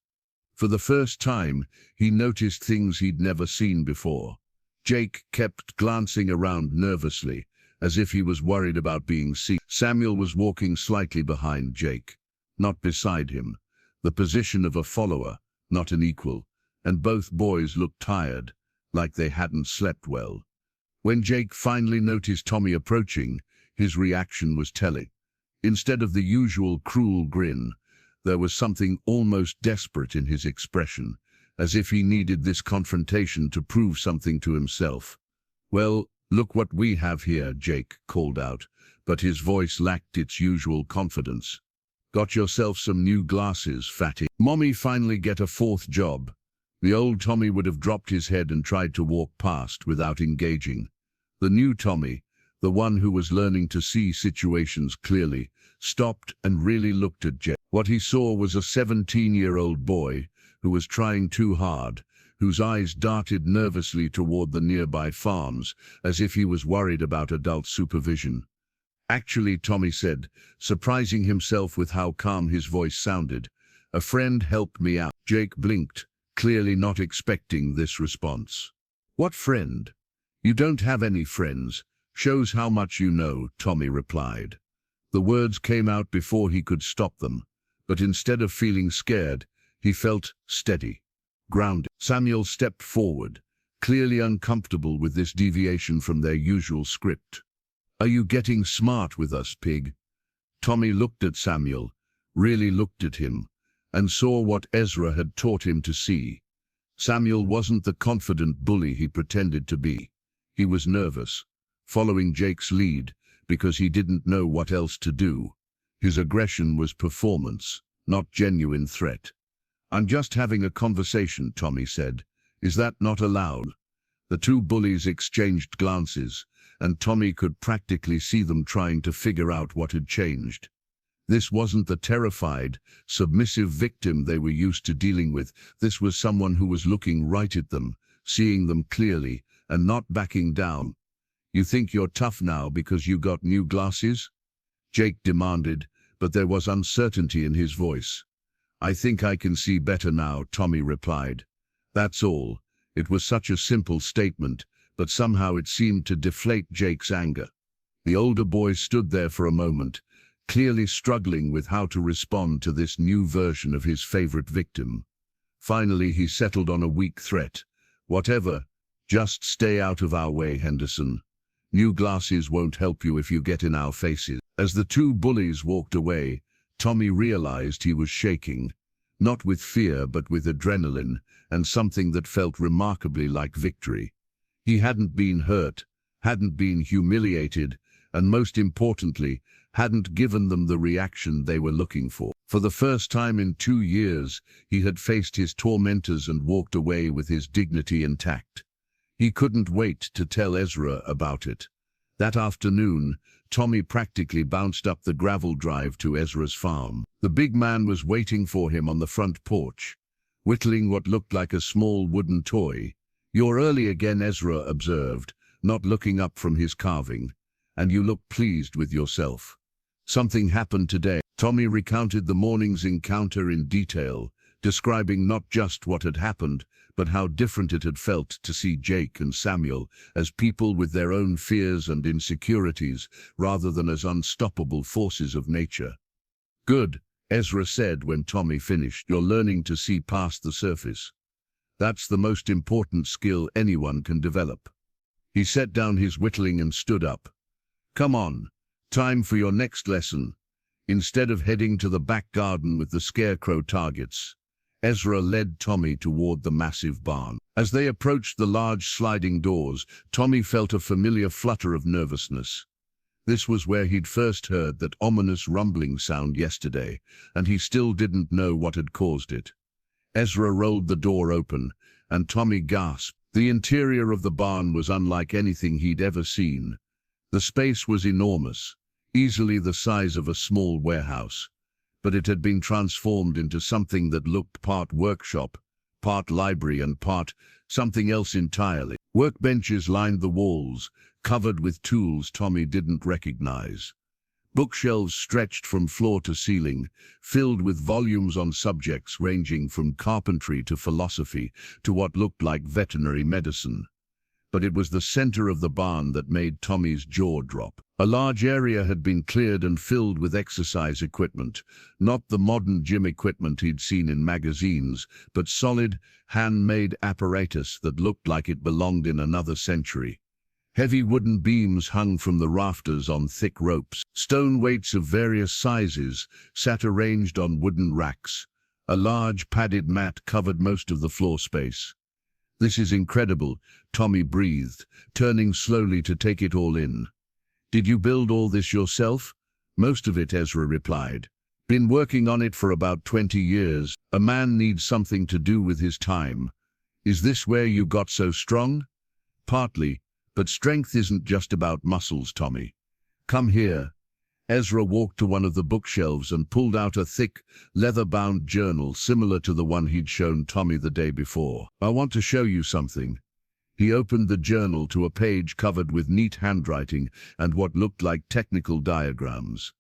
S1: For the first time, he noticed things he'd never seen before. Jake kept glancing around nervously, as if he was worried about being seen. Samuel was walking slightly behind Jake, not beside him, the position of a follower, not an equal, and both boys looked tired, like they hadn't slept well. When Jake finally noticed Tommy approaching, his reaction was telling. Instead of the usual cruel grin, there was something almost desperate in his expression, as if he needed this confrontation to prove something to himself. "Well, look what we have here," Jake called out, but his voice lacked its usual confidence. "Got yourself some new glasses, fatty?" Mommy finally get a fourth job. The old Tommy would have dropped his head and tried to walk past without engaging. The new Tommy, the one who was learning to see situations clearly, stopped and really looked at Jake. What he saw was a 17-year-old boy who was trying too hard, whose eyes darted nervously toward the nearby farms, as if he was worried about adult supervision. "Actually," Tommy said, surprising himself with how calm his voice sounded, "a friend helped me out." Jake blinked, clearly not expecting this response. "What friend? You don't have any friends. Shows how much you know," Tommy replied. The words came out before he could stop them, but instead of feeling scared, he felt steady, grounded. Samuel stepped forward, clearly uncomfortable with this deviation from their usual script. "Are you getting smart with us, pig?" Tommy looked at Samuel, really looked at him, and saw what Ezra had taught him to see. Samuel wasn't the confident bully he pretended to be. He was nervous, following Jake's lead because he didn't know what else to do. His aggression was performance, not genuine threat. "I'm just having a conversation," Tommy said. "Is that not allowed?" The two bullies exchanged glances, and Tommy could practically see them trying to figure out what had changed. This wasn't the terrified, submissive victim they were used to dealing with. This was someone who was looking right at them, seeing them clearly, and not backing down. "You think you're tough now because you got new glasses?" Jake demanded, but there was uncertainty in his voice. "I think I can see better now," Tommy replied. That's all. It was such a simple statement, but somehow it seemed to deflate Jake's anger. The older boy stood there for a moment, clearly struggling with how to respond to this new version of his favorite victim. Finally, he settled on a weak threat. "Whatever, just stay out of our way, Henderson. New glasses won't help you if you get in our faces." As the two bullies walked away, Tommy realized he was shaking, not with fear but with adrenaline and something that felt remarkably like victory. He hadn't been hurt, hadn't been humiliated, and most importantly, hadn't given them the reaction they were looking for. For the first time in 2 years, he had faced his tormentors and walked away with his dignity intact. He couldn't wait to tell Ezra about it. That afternoon, Tommy practically bounced up the gravel drive to Ezra's farm. The big man was waiting for him on the front porch, whittling what looked like a small wooden toy. "You're early again," Ezra observed, not looking up from his carving, "and you look pleased with yourself." Something happened today. Tommy recounted the morning's encounter in detail, describing not just what had happened, but how different it had felt to see Jake and Samuel as people with their own fears and insecurities, rather than as unstoppable forces of nature. "Good," Ezra said when Tommy finished. "You're learning to see past the surface. That's the most important skill anyone can develop." He set down his whittling and stood up. "Come on, time for your next lesson." Instead of heading to the back garden with the scarecrow targets, Ezra led Tommy toward the massive barn. As they approached the large sliding doors, Tommy felt a familiar flutter of nervousness. This was where he'd first heard that ominous rumbling sound yesterday, and he still didn't know what had caused it. Ezra rolled the door open, and Tommy gasped. The interior of the barn was unlike anything he'd ever seen. The space was enormous, easily the size of a small warehouse, but it had been transformed into something that looked part workshop, part library, and part something else entirely. Workbenches lined the walls, covered with tools Tommy didn't recognize. Bookshelves stretched from floor to ceiling, filled with volumes on subjects ranging from carpentry to philosophy to what looked like veterinary medicine. But it was the center of the barn that made Tommy's jaw drop. A large area had been cleared and filled with exercise equipment, not the modern gym equipment he'd seen in magazines, but solid, handmade apparatus that looked like it belonged in another century. Heavy wooden beams hung from the rafters on thick ropes. Stone weights of various sizes sat arranged on wooden racks. A large padded mat covered most of the floor space. "This is incredible," Tommy breathed, turning slowly to take it all in. "Did you build all this yourself?" "Most of it," Ezra replied. "Been working on it for about 20 years. A man needs something to do with his time." "Is this where you got so strong?" "Partly. But strength isn't just about muscles, Tommy. Come here." Ezra walked to one of the bookshelves and pulled out a thick, leather-bound journal similar to the one he'd shown Tommy the day before. "I want to show you something." He opened the journal to a page covered with neat handwriting and what looked like technical diagrams.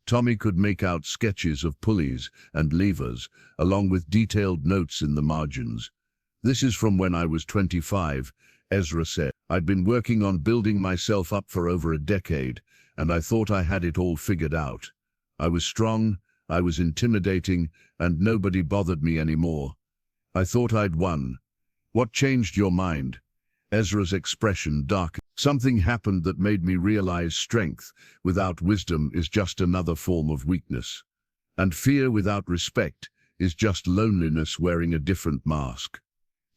S1: Tommy could make out sketches of pulleys and levers, along with detailed notes in the margins. "This is from when I was 25, Ezra said. "I'd been working on building myself up for over a decade, and I thought I had it all figured out. I was strong, I was intimidating, and nobody bothered me anymore. I thought I'd won." "What changed your mind?" Ezra's expression darkened. "Something happened that made me realize strength without wisdom is just another form of weakness. And fear without respect is just loneliness wearing a different mask."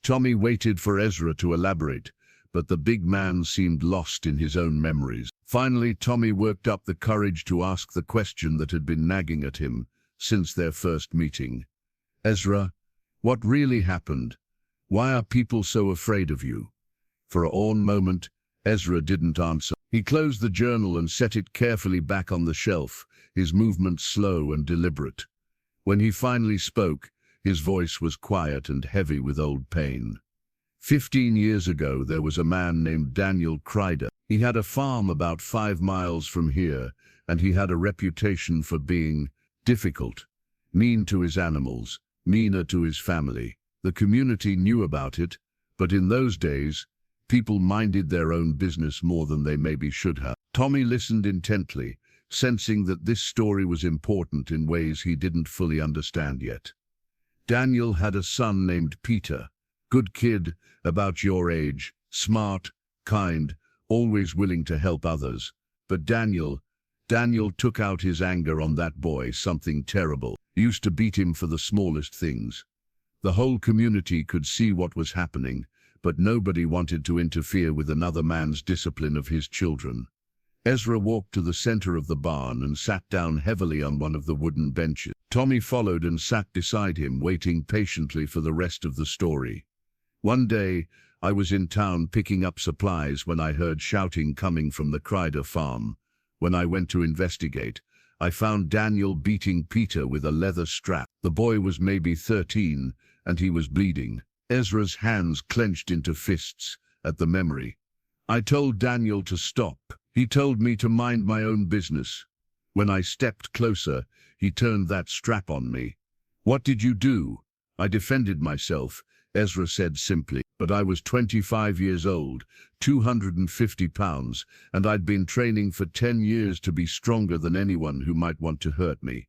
S1: Tommy waited for Ezra to elaborate, but the big man seemed lost in his own memories. Finally, Tommy worked up the courage to ask the question that had been nagging at him since their first meeting. "Ezra, what really happened? Why are people so afraid of you?" For a moment, Ezra didn't answer. He closed the journal and set it carefully back on the shelf, his movements slow and deliberate. When he finally spoke, his voice was quiet and heavy with old pain. 15 years ago, there was a man named Daniel Kreider. He had a farm about 5 miles from here, and he had a reputation for being difficult, mean to his animals, meaner to his family. The community knew about it, but in those days, people minded their own business more than they maybe should have. Tommy listened intently, sensing that this story was important in ways he didn't fully understand yet. Daniel had a son named Peter. Good kid, about your age, smart, kind, always willing to help others. But Daniel took out his anger on that boy, something terrible. Used to beat him for the smallest things. The whole community could see what was happening, but nobody wanted to interfere with another man's discipline of his children. Ezra walked to the center of the barn and sat down heavily on one of the wooden benches. Tommy followed and sat beside him, waiting patiently for the rest of the story. "One day, I was in town picking up supplies when I heard shouting coming from the Kreider farm. When I went to investigate, I found Daniel beating Peter with a leather strap. The boy was maybe 13, and he was bleeding." Ezra's hands clenched into fists at the memory. "I told Daniel to stop. He told me to mind my own business. When I stepped closer, he turned that strap on me. "What did you do?" "I defended myself," Ezra said simply. "But I was 25 years old, 250 pounds, and I'd been training for 10 years to be stronger than anyone who might want to hurt me."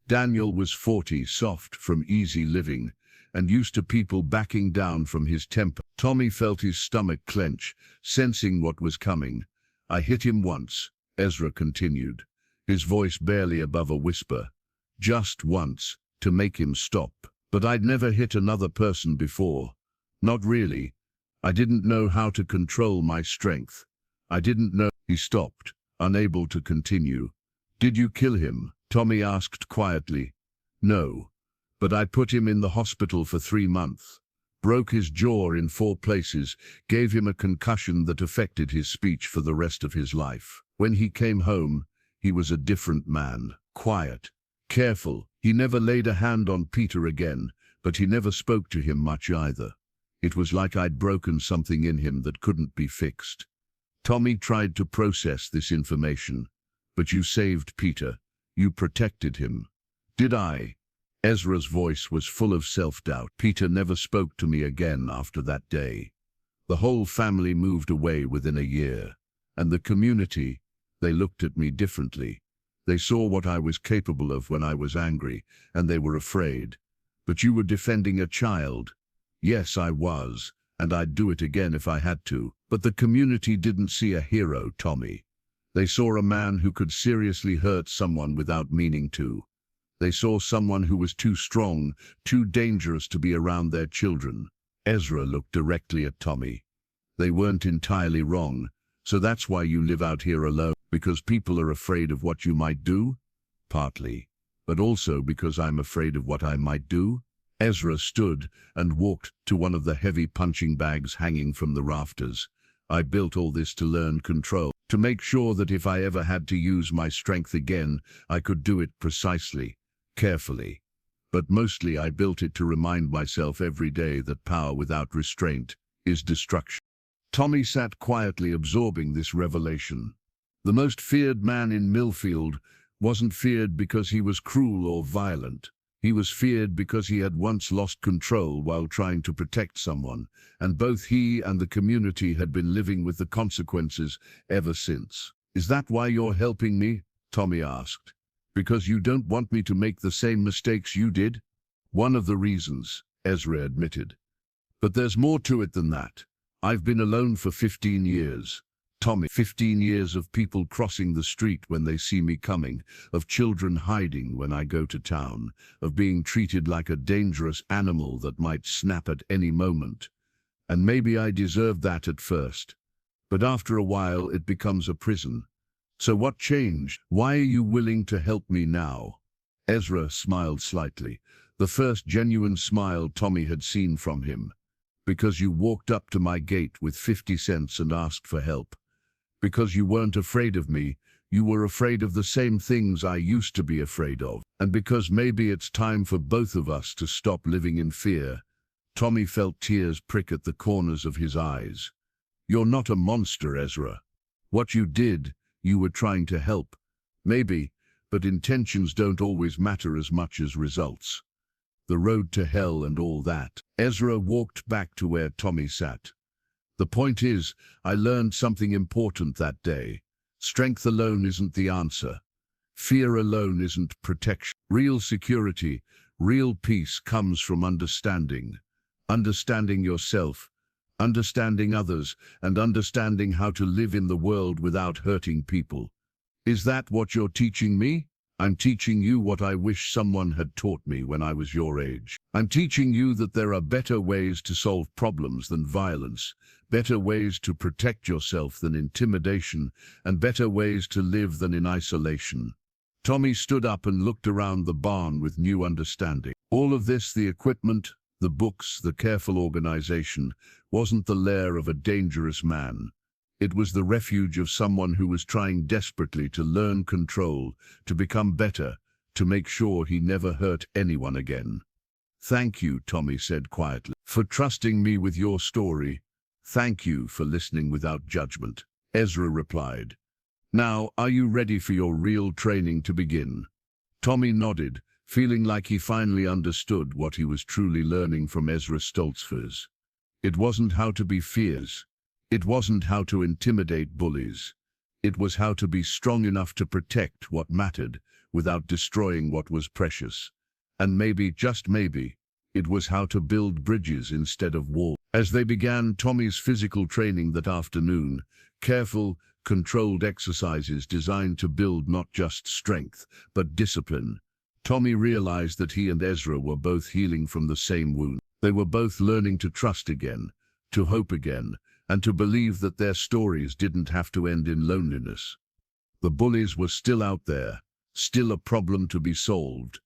S1: Daniel was 40, soft from easy living, and used to people backing down from his temper. Tommy felt his stomach clench, sensing what was coming. "I hit him once," Ezra continued, his voice barely above a whisper. "Just once, to make him stop. But I'd never hit another person before. Not really. I didn't know how to control my strength. I didn't know." He stopped, unable to continue. "Did you kill him?" Tommy asked quietly. "No, but I put him in the hospital for 3 months. Broke his jaw in 4 places, gave him a concussion that affected his speech for the rest of his life. When he came home, he was a different man, quiet, careful. He never laid a hand on Peter again, but he never spoke to him much either. It was like I'd broken something in him that couldn't be fixed." Tommy tried to process this information. "But you saved Peter. You protected him." "Did I?" Ezra's voice was full of self-doubt. "Peter never spoke to me again after that day. The whole family moved away within a year. And the community, they looked at me differently. They saw what I was capable of when I was angry, and they were afraid. But you were defending a child." "Yes, I was, and I'd do it again if I had to. But the community didn't see a hero, Tommy. They saw a man who could seriously hurt someone without meaning to. They saw someone who was too strong, too dangerous to be around their children." Ezra looked directly at Tommy. "They weren't entirely wrong. So that's why you live out here alone, because people are afraid of what you might do?" "Partly, but also because I'm afraid of what I might do." Ezra stood and walked to one of the heavy punching bags hanging from the rafters. "I built all this to learn control, to make sure that if I ever had to use my strength again, I could do it precisely, carefully. But mostly I built it to remind myself every day that power without restraint is destruction." Tommy sat quietly absorbing this revelation. The most feared man in Millfield wasn't feared because he was cruel or violent. He was feared because he had once lost control while trying to protect someone, and both he and the community had been living with the consequences ever since. "Is that why you're helping me?" Tommy asked. "Because you don't want me to make the same mistakes you did?" "One of the reasons," Ezra admitted. "But there's more to it than that. I've been alone for 15 years. Tommy, 15 years of people crossing the street when they see me coming, of children hiding when I go to town, of being treated like a dangerous animal that might snap at any moment. And maybe I deserved that at first. But after a while it becomes a prison. So what changed? Why are you willing to help me now?" Ezra smiled slightly, the first genuine smile Tommy had seen from him. "Because you walked up to my gate with 50 cents and asked for help. Because you weren't afraid of me, you were afraid of the same things I used to be afraid of. And because maybe it's time for both of us to stop living in fear." Tommy felt tears prick at the corners of his eyes. "You're not a monster, Ezra. What you did, you were trying to help. Maybe, but intentions don't always matter as much as results. The road to hell and all that." Ezra walked back to where Tommy sat. "The point is, I learned something important that day. Strength alone isn't the answer. Fear alone isn't protection. Real security, real peace comes from understanding. Understanding yourself, understanding others, and understanding how to live in the world without hurting people. Is that what you're teaching me?" "I'm teaching you what I wish someone had taught me when I was your age. I'm teaching you that there are better ways to solve problems than violence, better ways to protect yourself than intimidation, and better ways to live than in isolation." Tommy stood up and looked around the barn with new understanding. All of this, the equipment, the books, the careful organization, wasn't the lair of a dangerous man. It was the refuge of someone who was trying desperately to learn control, to become better, to make sure he never hurt anyone again. "Thank you," Tommy said quietly, "for trusting me with your story. Thank you for listening without judgment." Ezra replied, Now, are you ready for your real training to begin? Tommy nodded, feeling like he finally understood what he was truly learning from Ezra Stoltzfus. It wasn't how to be fierce. It wasn't how to intimidate bullies. It was how to be strong enough to protect what mattered without destroying what was precious. And maybe, just maybe, it was how to build bridges instead of walls. As they began Tommy's physical training that afternoon, careful, controlled exercises designed to build not just strength, but discipline, Tommy realized that he and Ezra were both healing from the same wound. They were both learning to trust again, to hope again, and to believe that their stories didn't have to end in loneliness. The bullies were still out there, still a problem to be solved.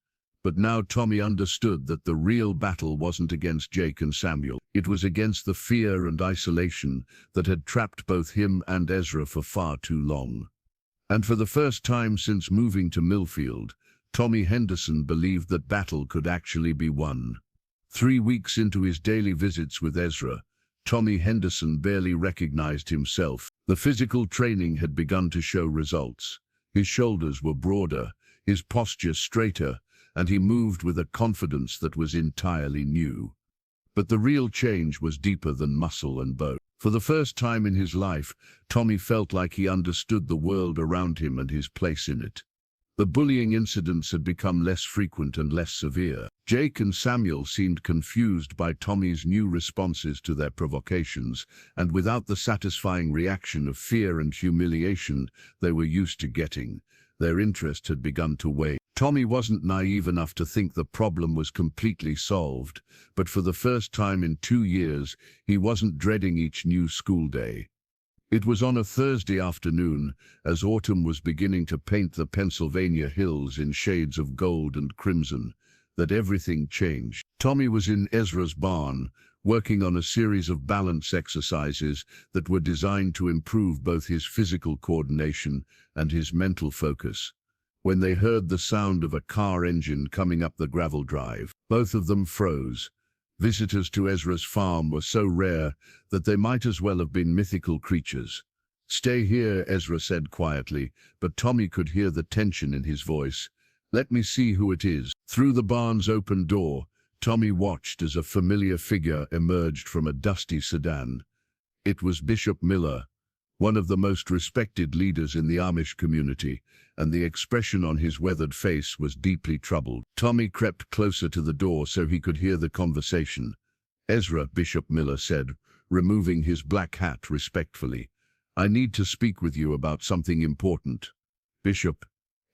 S1: But now Tommy understood that the real battle wasn't against Jake and Samuel. It was against the fear and isolation that had trapped both him and Ezra for far too long. And for the first time since moving to Millfield, Tommy Henderson believed that battle could actually be won. 3 weeks into his daily visits with Ezra, Tommy Henderson barely recognized himself. The physical training had begun to show results. His shoulders were broader, his posture straighter, and he moved with a confidence that was entirely new. But the real change was deeper than muscle and bone. For the first time in his life, Tommy felt like he understood the world around him and his place in it. The bullying incidents had become less frequent and less severe. Jake and Samuel seemed confused by Tommy's new responses to their provocations, and without the satisfying reaction of fear and humiliation they were used to getting, their interest had begun to wane. Tommy wasn't naive enough to think the problem was completely solved, but for the first time in 2 years, he wasn't dreading each new school day. It was on a Thursday afternoon, as autumn was beginning to paint the Pennsylvania hills in shades of gold and crimson, that everything changed. Tommy was in Ezra's barn, working on a series of balance exercises that were designed to improve both his physical coordination and his mental focus. When they heard the sound of a car engine coming up the gravel drive, both of them froze. Visitors to Ezra's farm were so rare that they might as well have been mythical creatures. "Stay here," Ezra said quietly, but Tommy could hear the tension in his voice. "Let me see who it is." Through the barn's open door, Tommy watched as a familiar figure emerged from a dusty sedan. It was Bishop Miller, one of the most respected leaders in the Amish community, and the expression on his weathered face was deeply troubled. Tommy crept closer to the door so he could hear the conversation. "Ezra," Bishop Miller said, removing his black hat respectfully, "I need to speak with you about something important." "Bishop,"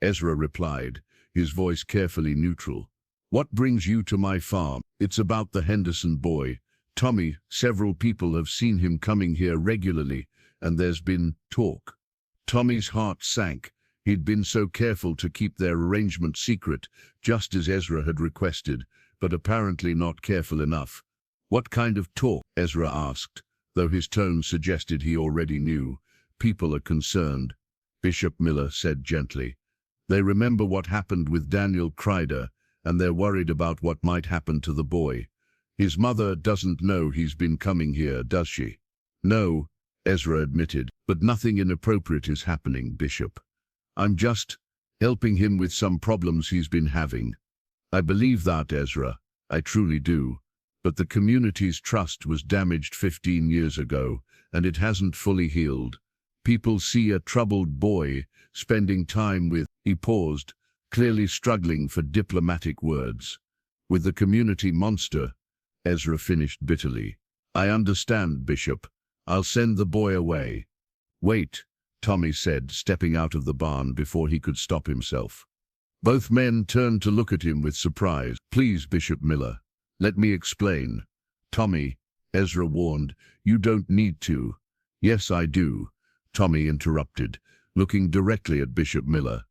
S1: Ezra replied, his voice carefully neutral. "What brings you to my farm?" "It's about the Henderson boy. Tommy, several people have seen him coming here regularly, and there's been talk." Tommy's heart sank. He'd been so careful to keep their arrangement secret, just as Ezra had requested, but apparently not careful enough. "What kind of talk?" Ezra asked, though his tone suggested he already knew. "People are concerned," Bishop Miller said gently. "They remember what happened with Daniel Kreider, and they're worried about what might happen to the boy. His mother doesn't know he's been coming here, does she?" "No," Ezra admitted, "but nothing inappropriate is happening, Bishop. I'm just helping him with some problems he's been having." "I believe that, Ezra. I truly do. But the community's trust was damaged 15 years ago, and it hasn't fully healed. People see a troubled boy spending time with—" He paused, clearly struggling for diplomatic words. "With the community monster," Ezra finished bitterly. "I understand, Bishop. I'll send the boy away." "Wait," Tommy said, stepping out of the barn before he could stop himself. Both men turned to look at him with surprise. "Please, Bishop Miller, let me explain." "Tommy," Ezra warned, "you don't need to." "Yes, I do," Tommy interrupted, looking directly at Bishop Miller.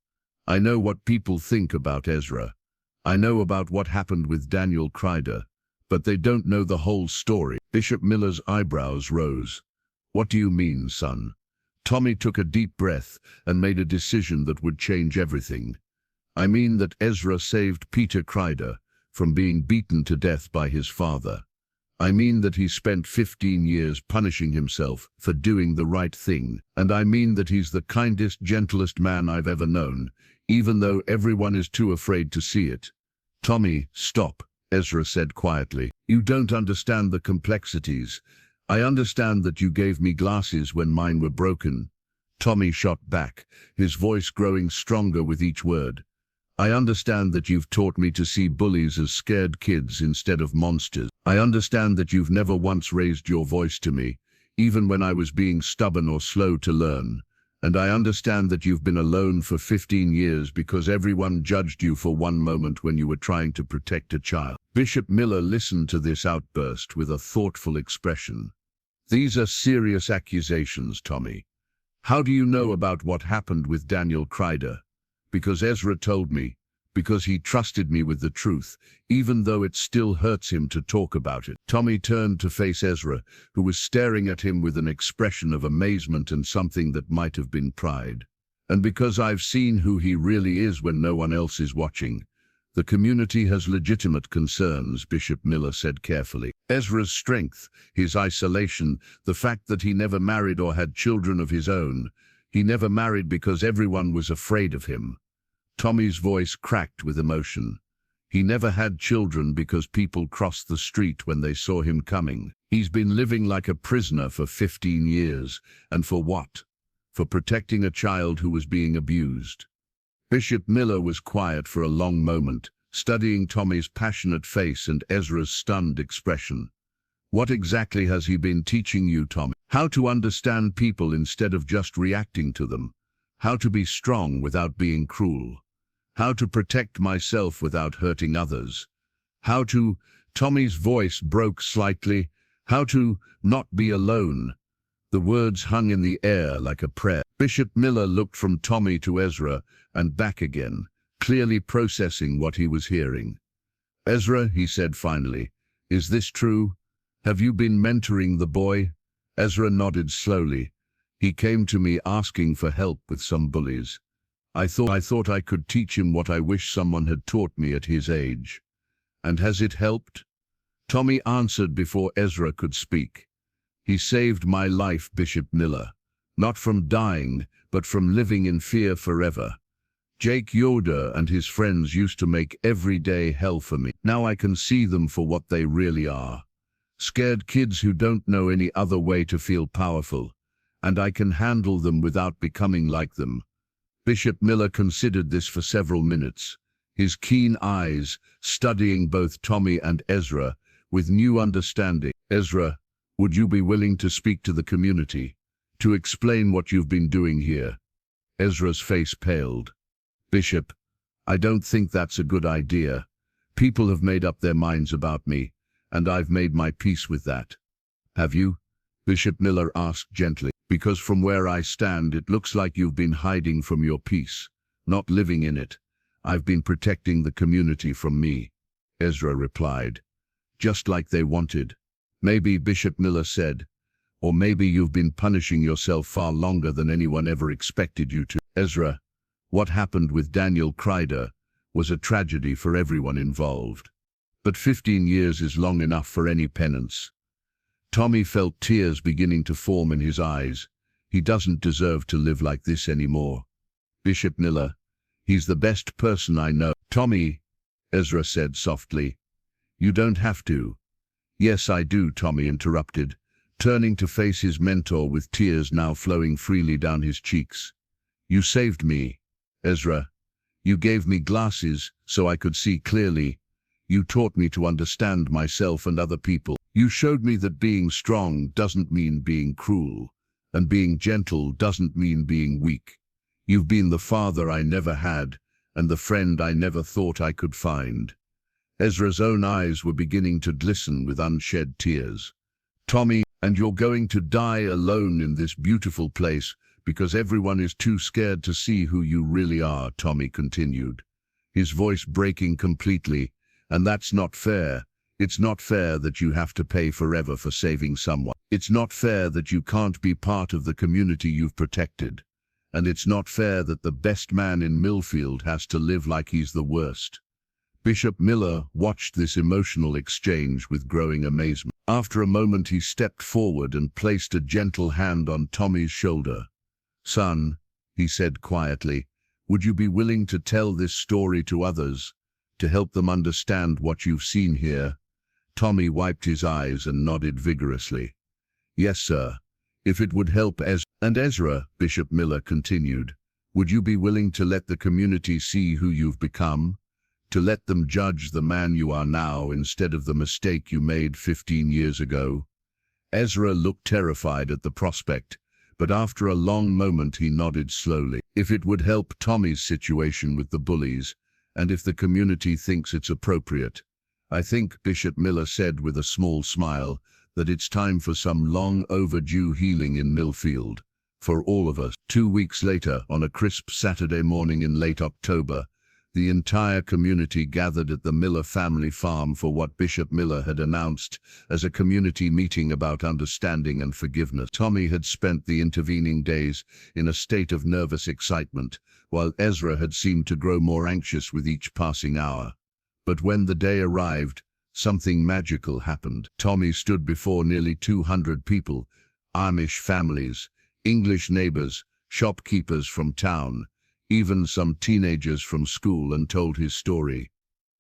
S1: "I know what people think about Ezra. I know about what happened with Daniel Kreider, but they don't know the whole story." Bishop Miller's eyebrows rose. "What do you mean, son?" Tommy took a deep breath and made a decision that would change everything. "I mean that Ezra saved Peter Kreider from being beaten to death by his father. I mean that he spent 15 years punishing himself for doing the right thing. And I mean that he's the kindest, gentlest man I've ever known, even though everyone is too afraid to see it. Tommy, stop, Ezra said quietly. You don't understand the complexities. I understand that you gave me glasses when mine were broken. Tommy shot back, his voice growing stronger with each word. I understand that you've taught me to see bullies as scared kids instead of monsters. I understand that you've never once raised your voice to me, even when I was being stubborn or slow to learn. And I understand that you've been alone for 15 years because everyone judged you for one moment when you were trying to protect a child. Bishop Miller listened to this outburst with a thoughtful expression. These are serious accusations, Tommy. How do you know about what happened with Daniel Kreider? Because Ezra told me, because he trusted me with the truth, even though it still hurts him to talk about it. Tommy turned to face Ezra, who was staring at him with an expression of amazement and something that might have been pride. And because I've seen who he really is when no one else is watching, the community has legitimate concerns, Bishop Miller said carefully. Ezra's strength, his isolation, the fact that he never married or had children of his own. He never married because everyone was afraid of him. Tommy's voice cracked with emotion. He never had children because people crossed the street when they saw him coming. He's been living like a prisoner for 15 years. And for what? For protecting a child who was being abused. Bishop Miller was quiet for a long moment, studying Tommy's passionate face and Ezra's stunned expression. What exactly has he been teaching you, Tommy? How to understand people instead of just reacting to them. How to be strong without being cruel. How to protect myself without hurting others. How to, Tommy's voice broke slightly, how to not be alone. The words hung in the air like a prayer. Bishop Miller looked from Tommy to Ezra and back again, clearly processing what he was hearing. Ezra, he said finally, is this true? Have you been mentoring the boy? Ezra nodded slowly. He came to me asking for help with some bullies. I thought I could teach him what I wish someone had taught me at his age. And has it helped? Tommy answered before Ezra could speak. He saved my life, Bishop Miller. Not from dying, but from living in fear forever. Jake Yoder and his friends used to make every day hell for me. Now I can see them for what they really are. Scared kids who don't know any other way to feel powerful. And I can handle them without becoming like them. Bishop Miller considered this for several minutes, his keen eyes studying both Tommy and Ezra with new understanding. Ezra, would you be willing to speak to the community, to explain what you've been doing here? Ezra's face paled. Bishop, I don't think that's a good idea. People have made up their minds about me, and I've made my peace with that. Have you? Bishop Miller asked gently. Because from where I stand, it looks like you've been hiding from your peace, not living in it. I've been protecting the community from me, Ezra replied. Just like they wanted. Maybe, Bishop Miller said, or maybe you've been punishing yourself far longer than anyone ever expected you to. Ezra, what happened with Daniel Kreider was a tragedy for everyone involved. But 15 years is long enough for any penance. Tommy felt tears beginning to form in his eyes. He doesn't deserve to live like this anymore. Bishop Miller, he's the best person I know. Tommy, Ezra said softly, you don't have to. Yes, I do, Tommy interrupted, turning to face his mentor with tears now flowing freely down his cheeks. You saved me, Ezra. You gave me glasses so I could see clearly. You taught me to understand myself and other people. You showed me that being strong doesn't mean being cruel, and being gentle doesn't mean being weak. You've been the father I never had, and the friend I never thought I could find. Ezra's own eyes were beginning to glisten with unshed tears. Tommy, and you're going to die alone in this beautiful place because everyone is too scared to see who you really are, Tommy continued, his voice breaking completely. And that's not fair. It's not fair that you have to pay forever for saving someone. It's not fair that you can't be part of the community you've protected. And it's not fair that the best man in Millfield has to live like he's the worst. Bishop Miller watched this emotional exchange with growing amazement. After a moment he stepped forward and placed a gentle hand on Tommy's shoulder. "Son," he said quietly, "would you be willing to tell this story to others, to help them understand what you've seen here?" Tommy wiped his eyes and nodded vigorously. "Yes, sir, if it would help Ezra." "And Ezra," Bishop Miller continued, "would you be willing to let the community see who you've become? To let them judge the man you are now instead of the mistake you made 15 years ago?" Ezra looked terrified at the prospect, but after a long moment he nodded slowly. "If it would help Tommy's situation with the bullies, and if the community thinks it's appropriate, I think," Bishop Miller said with a small smile, "that it's time for some long overdue healing in Millfield, for all of us." 2 weeks later, on a crisp Saturday morning in late October, the entire community gathered at the Miller family farm for what Bishop Miller had announced as a community meeting about understanding and forgiveness. Tommy had spent the intervening days in a state of nervous excitement, while Ezra had seemed to grow more anxious with each passing hour. But when the day arrived, something magical happened. Tommy stood before nearly 200 people, Amish families, English neighbors, shopkeepers from town, even some teenagers from school, and told his story.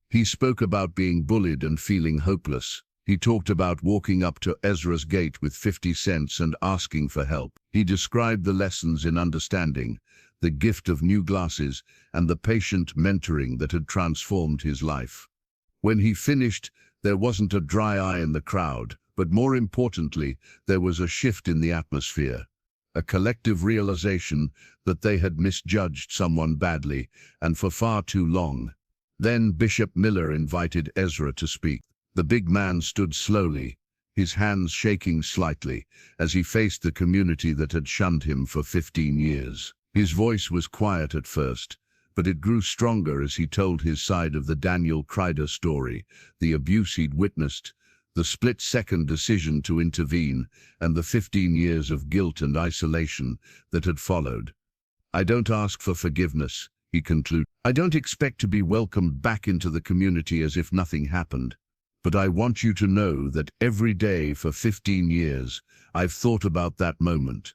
S1: He spoke about being bullied and feeling hopeless. He talked about walking up to Ezra's gate with 50 cents and asking for help. He described the lessons in understanding, the gift of new glasses, and the patient mentoring that had transformed his life. When he finished, there wasn't a dry eye in the crowd, but more importantly, there was a shift in the atmosphere. A collective realization that they had misjudged someone badly and for far too long. Then Bishop Miller invited Ezra to speak. The big man stood slowly, his hands shaking slightly, as he faced the community that had shunned him for 15 years. His voice was quiet at first, but it grew stronger as he told his side of the Daniel Kreider story, the abuse he'd witnessed, the split-second decision to intervene, and the 15 years of guilt and isolation that had followed. "I don't ask for forgiveness," he concluded. "I don't expect to be welcomed back into the community as if nothing happened. But I want you to know that every day for 15 years, I've thought about that moment.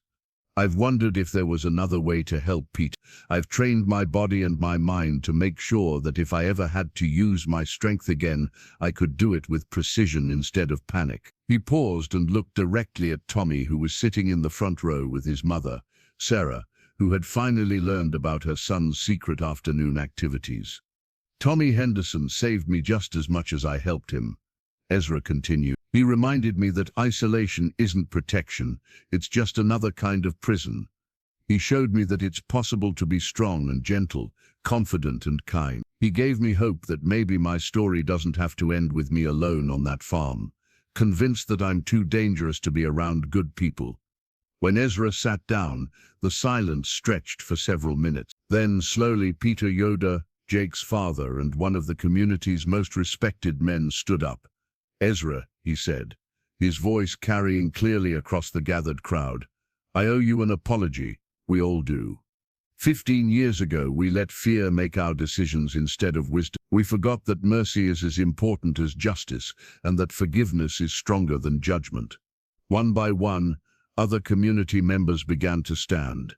S1: I've wondered if there was another way to help Pete. I've trained my body and my mind to make sure that if I ever had to use my strength again, I could do it with precision instead of panic." He paused and looked directly at Tommy, who was sitting in the front row with his mother, Sarah, who had finally learned about her son's secret afternoon activities. "Tommy Henderson saved me just as much as I helped him," Ezra continued. "He reminded me that isolation isn't protection, it's just another kind of prison. He showed me that it's possible to be strong and gentle, confident and kind. He gave me hope that maybe my story doesn't have to end with me alone on that farm, convinced that I'm too dangerous to be around good people." When Ezra sat down, the silence stretched for several minutes. Then slowly Peter Yoder, Jake's father and one of the community's most respected men, stood up. "Ezra," he said, his voice carrying clearly across the gathered crowd, "I owe you an apology. We all do. 15 years ago, we let fear make our decisions instead of wisdom. We forgot that mercy is as important as justice and that forgiveness is stronger than judgment." One by one, other community members began to stand.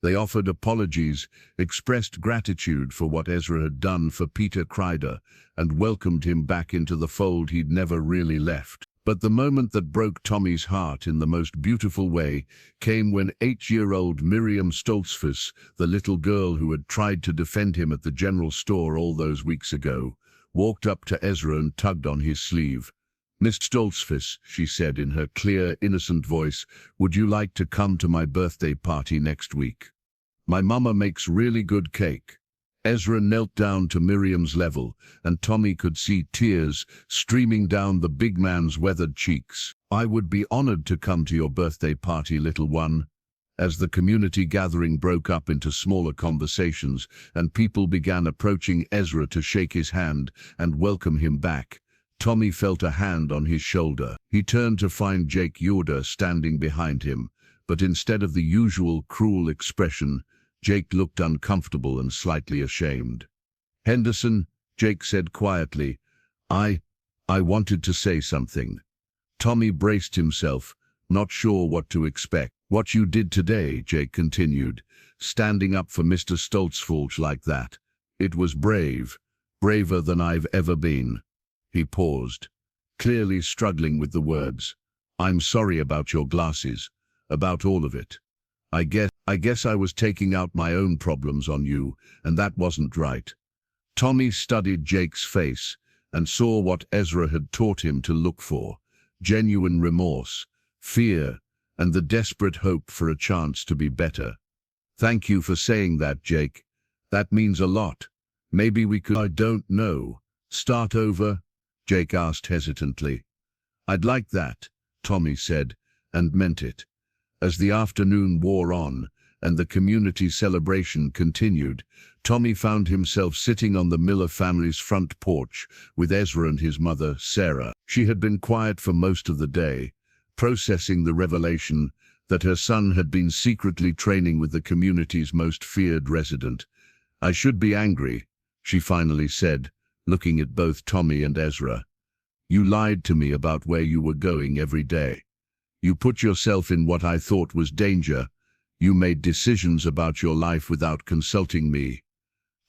S1: They offered apologies, expressed gratitude for what Ezra had done for Peter Kreider, and welcomed him back into the fold he'd never really left. But the moment that broke Tommy's heart in the most beautiful way came when 8-year-old Miriam Stoltzfus, the little girl who had tried to defend him at the general store all those weeks ago, walked up to Ezra and tugged on his sleeve. "Miss Stoltzfus," she said in her clear, innocent voice, "would you like to come to my birthday party next week? My mama makes really good cake." Ezra knelt down to Miriam's level, and Tommy could see tears streaming down the big man's weathered cheeks. "I would be honored to come to your birthday party, little one." As the community gathering broke up into smaller conversations and people began approaching Ezra to shake his hand and welcome him back, Tommy felt a hand on his shoulder. He turned to find Jake Yoder standing behind him, but instead of the usual cruel expression, Jake looked uncomfortable and slightly ashamed. "Henderson," Jake said quietly. I wanted to say something. Tommy braced himself, not sure what to expect. What you did today, Jake continued, standing up for Mr. Stoltzfus like that. It was brave, braver than I've ever been. He paused, clearly struggling with the words. I'm sorry about your glasses, about all of it. I guess I was taking out my own problems on you, and that wasn't right. Tommy studied Jake's face and saw what Ezra had taught him to look for: genuine remorse, fear, and the desperate hope for a chance to be better. Thank you for saying that, Jake. That means a lot. Maybe we could, I don't know, start over? Jake asked hesitantly. I'd like that, Tommy said, and meant it. As the afternoon wore on and the community celebration continued, Tommy found himself sitting on the Miller family's front porch with Ezra and his mother, Sarah. She had been quiet for most of the day, processing the revelation that her son had been secretly training with the community's most feared resident. I should be angry, she finally said, looking at both Tommy and Ezra. You lied to me about where you were going every day. You put yourself in what I thought was danger. You made decisions about your life without consulting me.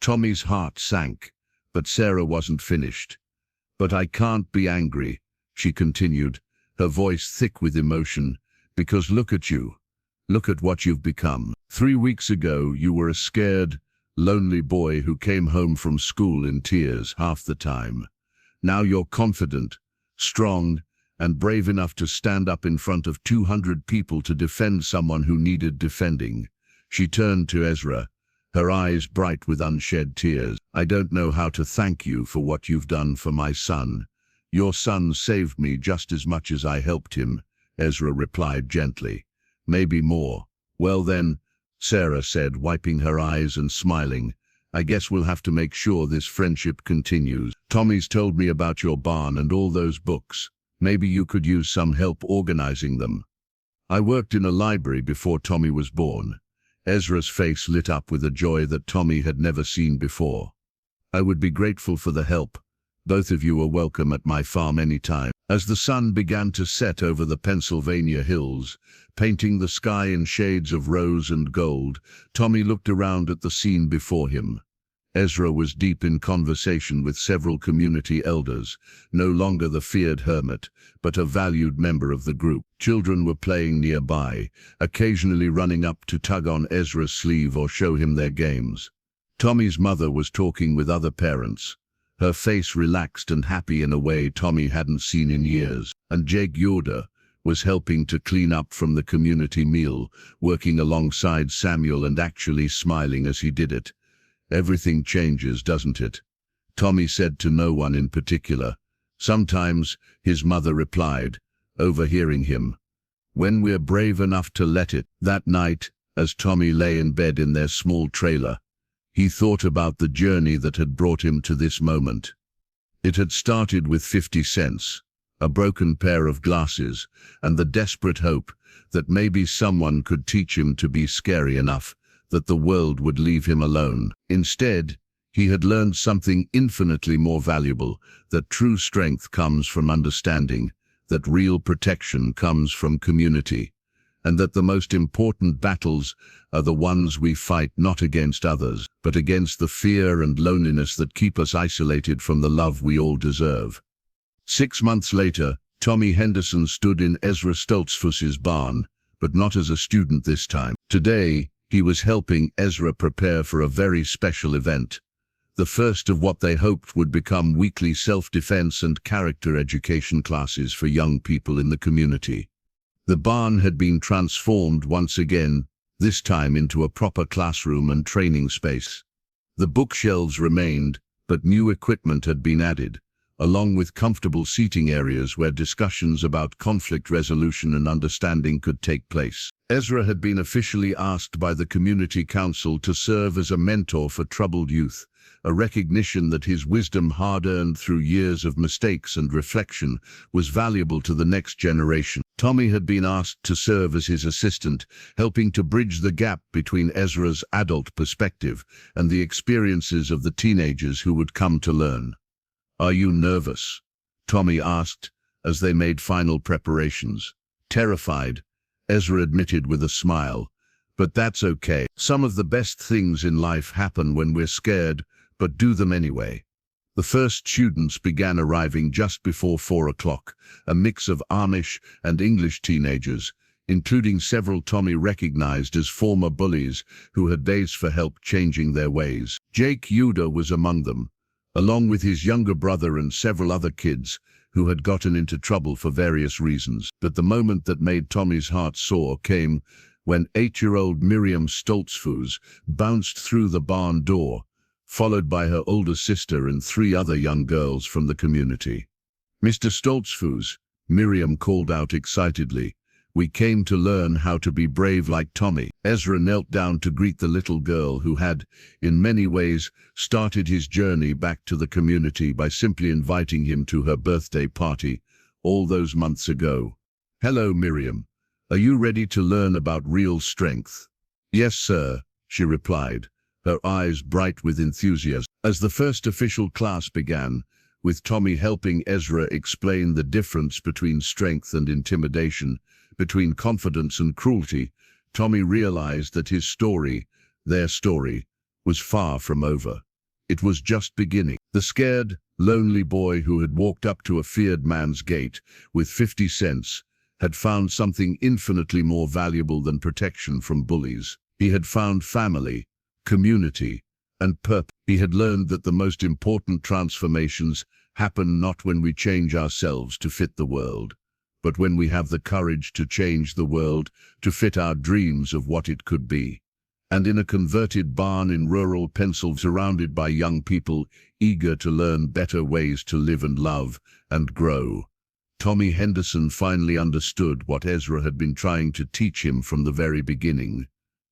S1: Tommy's heart sank, but Sarah wasn't finished. But I can't be angry, she continued, her voice thick with emotion, because look at you. Look at what you've become. 3 weeks ago, you were a scared, lonely boy who came home from school in tears half the time. Now you're confident, strong, and brave enough to stand up in front of 200 people to defend someone who needed defending. She turned to Ezra, her eyes bright with unshed tears. I don't know how to thank you for what you've done for my son. Your son saved me just as much as I helped him, Ezra replied gently. Maybe more. Well then, Sarah said, wiping her eyes and smiling, I guess we'll have to make sure this friendship continues. Tommy's told me about your barn and all those books. Maybe you could use some help organizing them. I worked in a library before Tommy was born. Ezra's face lit up with a joy that Tommy had never seen before. I would be grateful for the help. Both of you are welcome at my farm anytime. As the sun began to set over the Pennsylvania hills, painting the sky in shades of rose and gold, Tommy looked around at the scene before him. Ezra was deep in conversation with several community elders, no longer the feared hermit, but a valued member of the group. Children were playing nearby, occasionally running up to tug on Ezra's sleeve or show him their games. Tommy's mother was talking with other parents, her face relaxed and happy in a way Tommy hadn't seen in years, and Jake Yoder was helping to clean up from the community meal, working alongside Samuel and actually smiling as he did it. Everything changes, doesn't it? Tommy said to no one in particular. Sometimes, his mother replied, overhearing him. When we're brave enough to let it. That night, as Tommy lay in bed in their small trailer, he thought about the journey that had brought him to this moment. It had started with 50 cents, a broken pair of glasses, and the desperate hope that maybe someone could teach him to be scary enough that the world would leave him alone. Instead, he had learned something infinitely more valuable, that true strength comes from understanding, that real protection comes from community, and that the most important battles are the ones we fight not against others, but against the fear and loneliness that keep us isolated from the love we all deserve. 6 months later, Tommy Henderson stood in Ezra Stoltzfus's barn, but not as a student this time. Today, he was helping Ezra prepare for a very special event, the first of what they hoped would become weekly self-defense and character education classes for young people in the community. The barn had been transformed once again, this time into a proper classroom and training space. The bookshelves remained, but new equipment had been added, along with comfortable seating areas where discussions about conflict resolution and understanding could take place. Ezra had been officially asked by the Community Council to serve as a mentor for troubled youth, a recognition that his wisdom hard-earned through years of mistakes and reflection was valuable to the next generation. Tommy had been asked to serve as his assistant, helping to bridge the gap between Ezra's adult perspective and the experiences of the teenagers who would come to learn. "Are you nervous?" Tommy asked as they made final preparations. "Terrified," Ezra admitted with a smile. "But that's okay. Some of the best things in life happen when we're scared, but do them anyway." The first students began arriving just before 4 o'clock, a mix of Amish and English teenagers, including several Tommy recognized as former bullies who had days for help changing their ways. Jake Yuda was among them, along with his younger brother and several other kids who had gotten into trouble for various reasons. But the moment that made Tommy's heart soar came when 8-year-old Ezra Stoltzfus bounced through the barn door, followed by her older sister and 3 other young girls from the community. "Mr. Stoltzfus," Miriam called out excitedly, "we came to learn how to be brave like Tommy." Ezra knelt down to greet the little girl who had, in many ways, started his journey back to the community by simply inviting him to her birthday party all those months ago. "Hello, Miriam. Are you ready to learn about real strength?" "Yes, sir," she replied, her eyes bright with enthusiasm. As the first official class began, with Tommy helping Ezra explain the difference between strength and intimidation, between confidence and cruelty, Tommy realized that his story, their story, was far from over. It was just beginning. The scared, lonely boy who had walked up to a feared man's gate with 50 cents had found something infinitely more valuable than protection from bullies. He had found family, community, and purpose. He had learned that the most important transformations happen not when we change ourselves to fit the world, but when we have the courage to change the world to fit our dreams of what it could be. And in a converted barn in rural Pennsylvania, surrounded by young people eager to learn better ways to live and love and grow, Tommy Henderson finally understood what Ezra had been trying to teach him from the very beginning.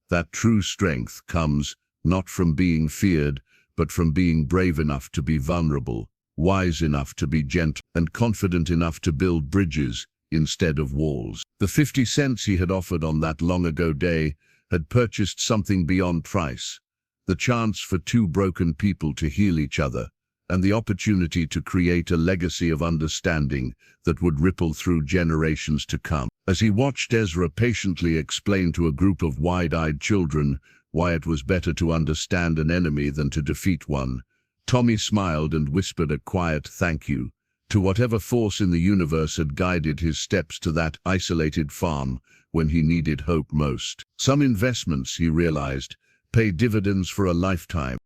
S1: That true strength comes not from being feared, but from being brave enough to be vulnerable, wise enough to be gentle, and confident enough to build bridges instead of walls. The 50 cents he had offered on that long-ago day had purchased something beyond price: the chance for 2 broken people to heal each other, and the opportunity to create a legacy of understanding that would ripple through generations to come. As he watched Ezra patiently explain to a group of wide-eyed children why it was better to understand an enemy than to defeat one, Tommy smiled and whispered a quiet thank you to whatever force in the universe had guided his steps to that isolated farm when he needed hope most. Some investments, he realized, pay dividends for a lifetime.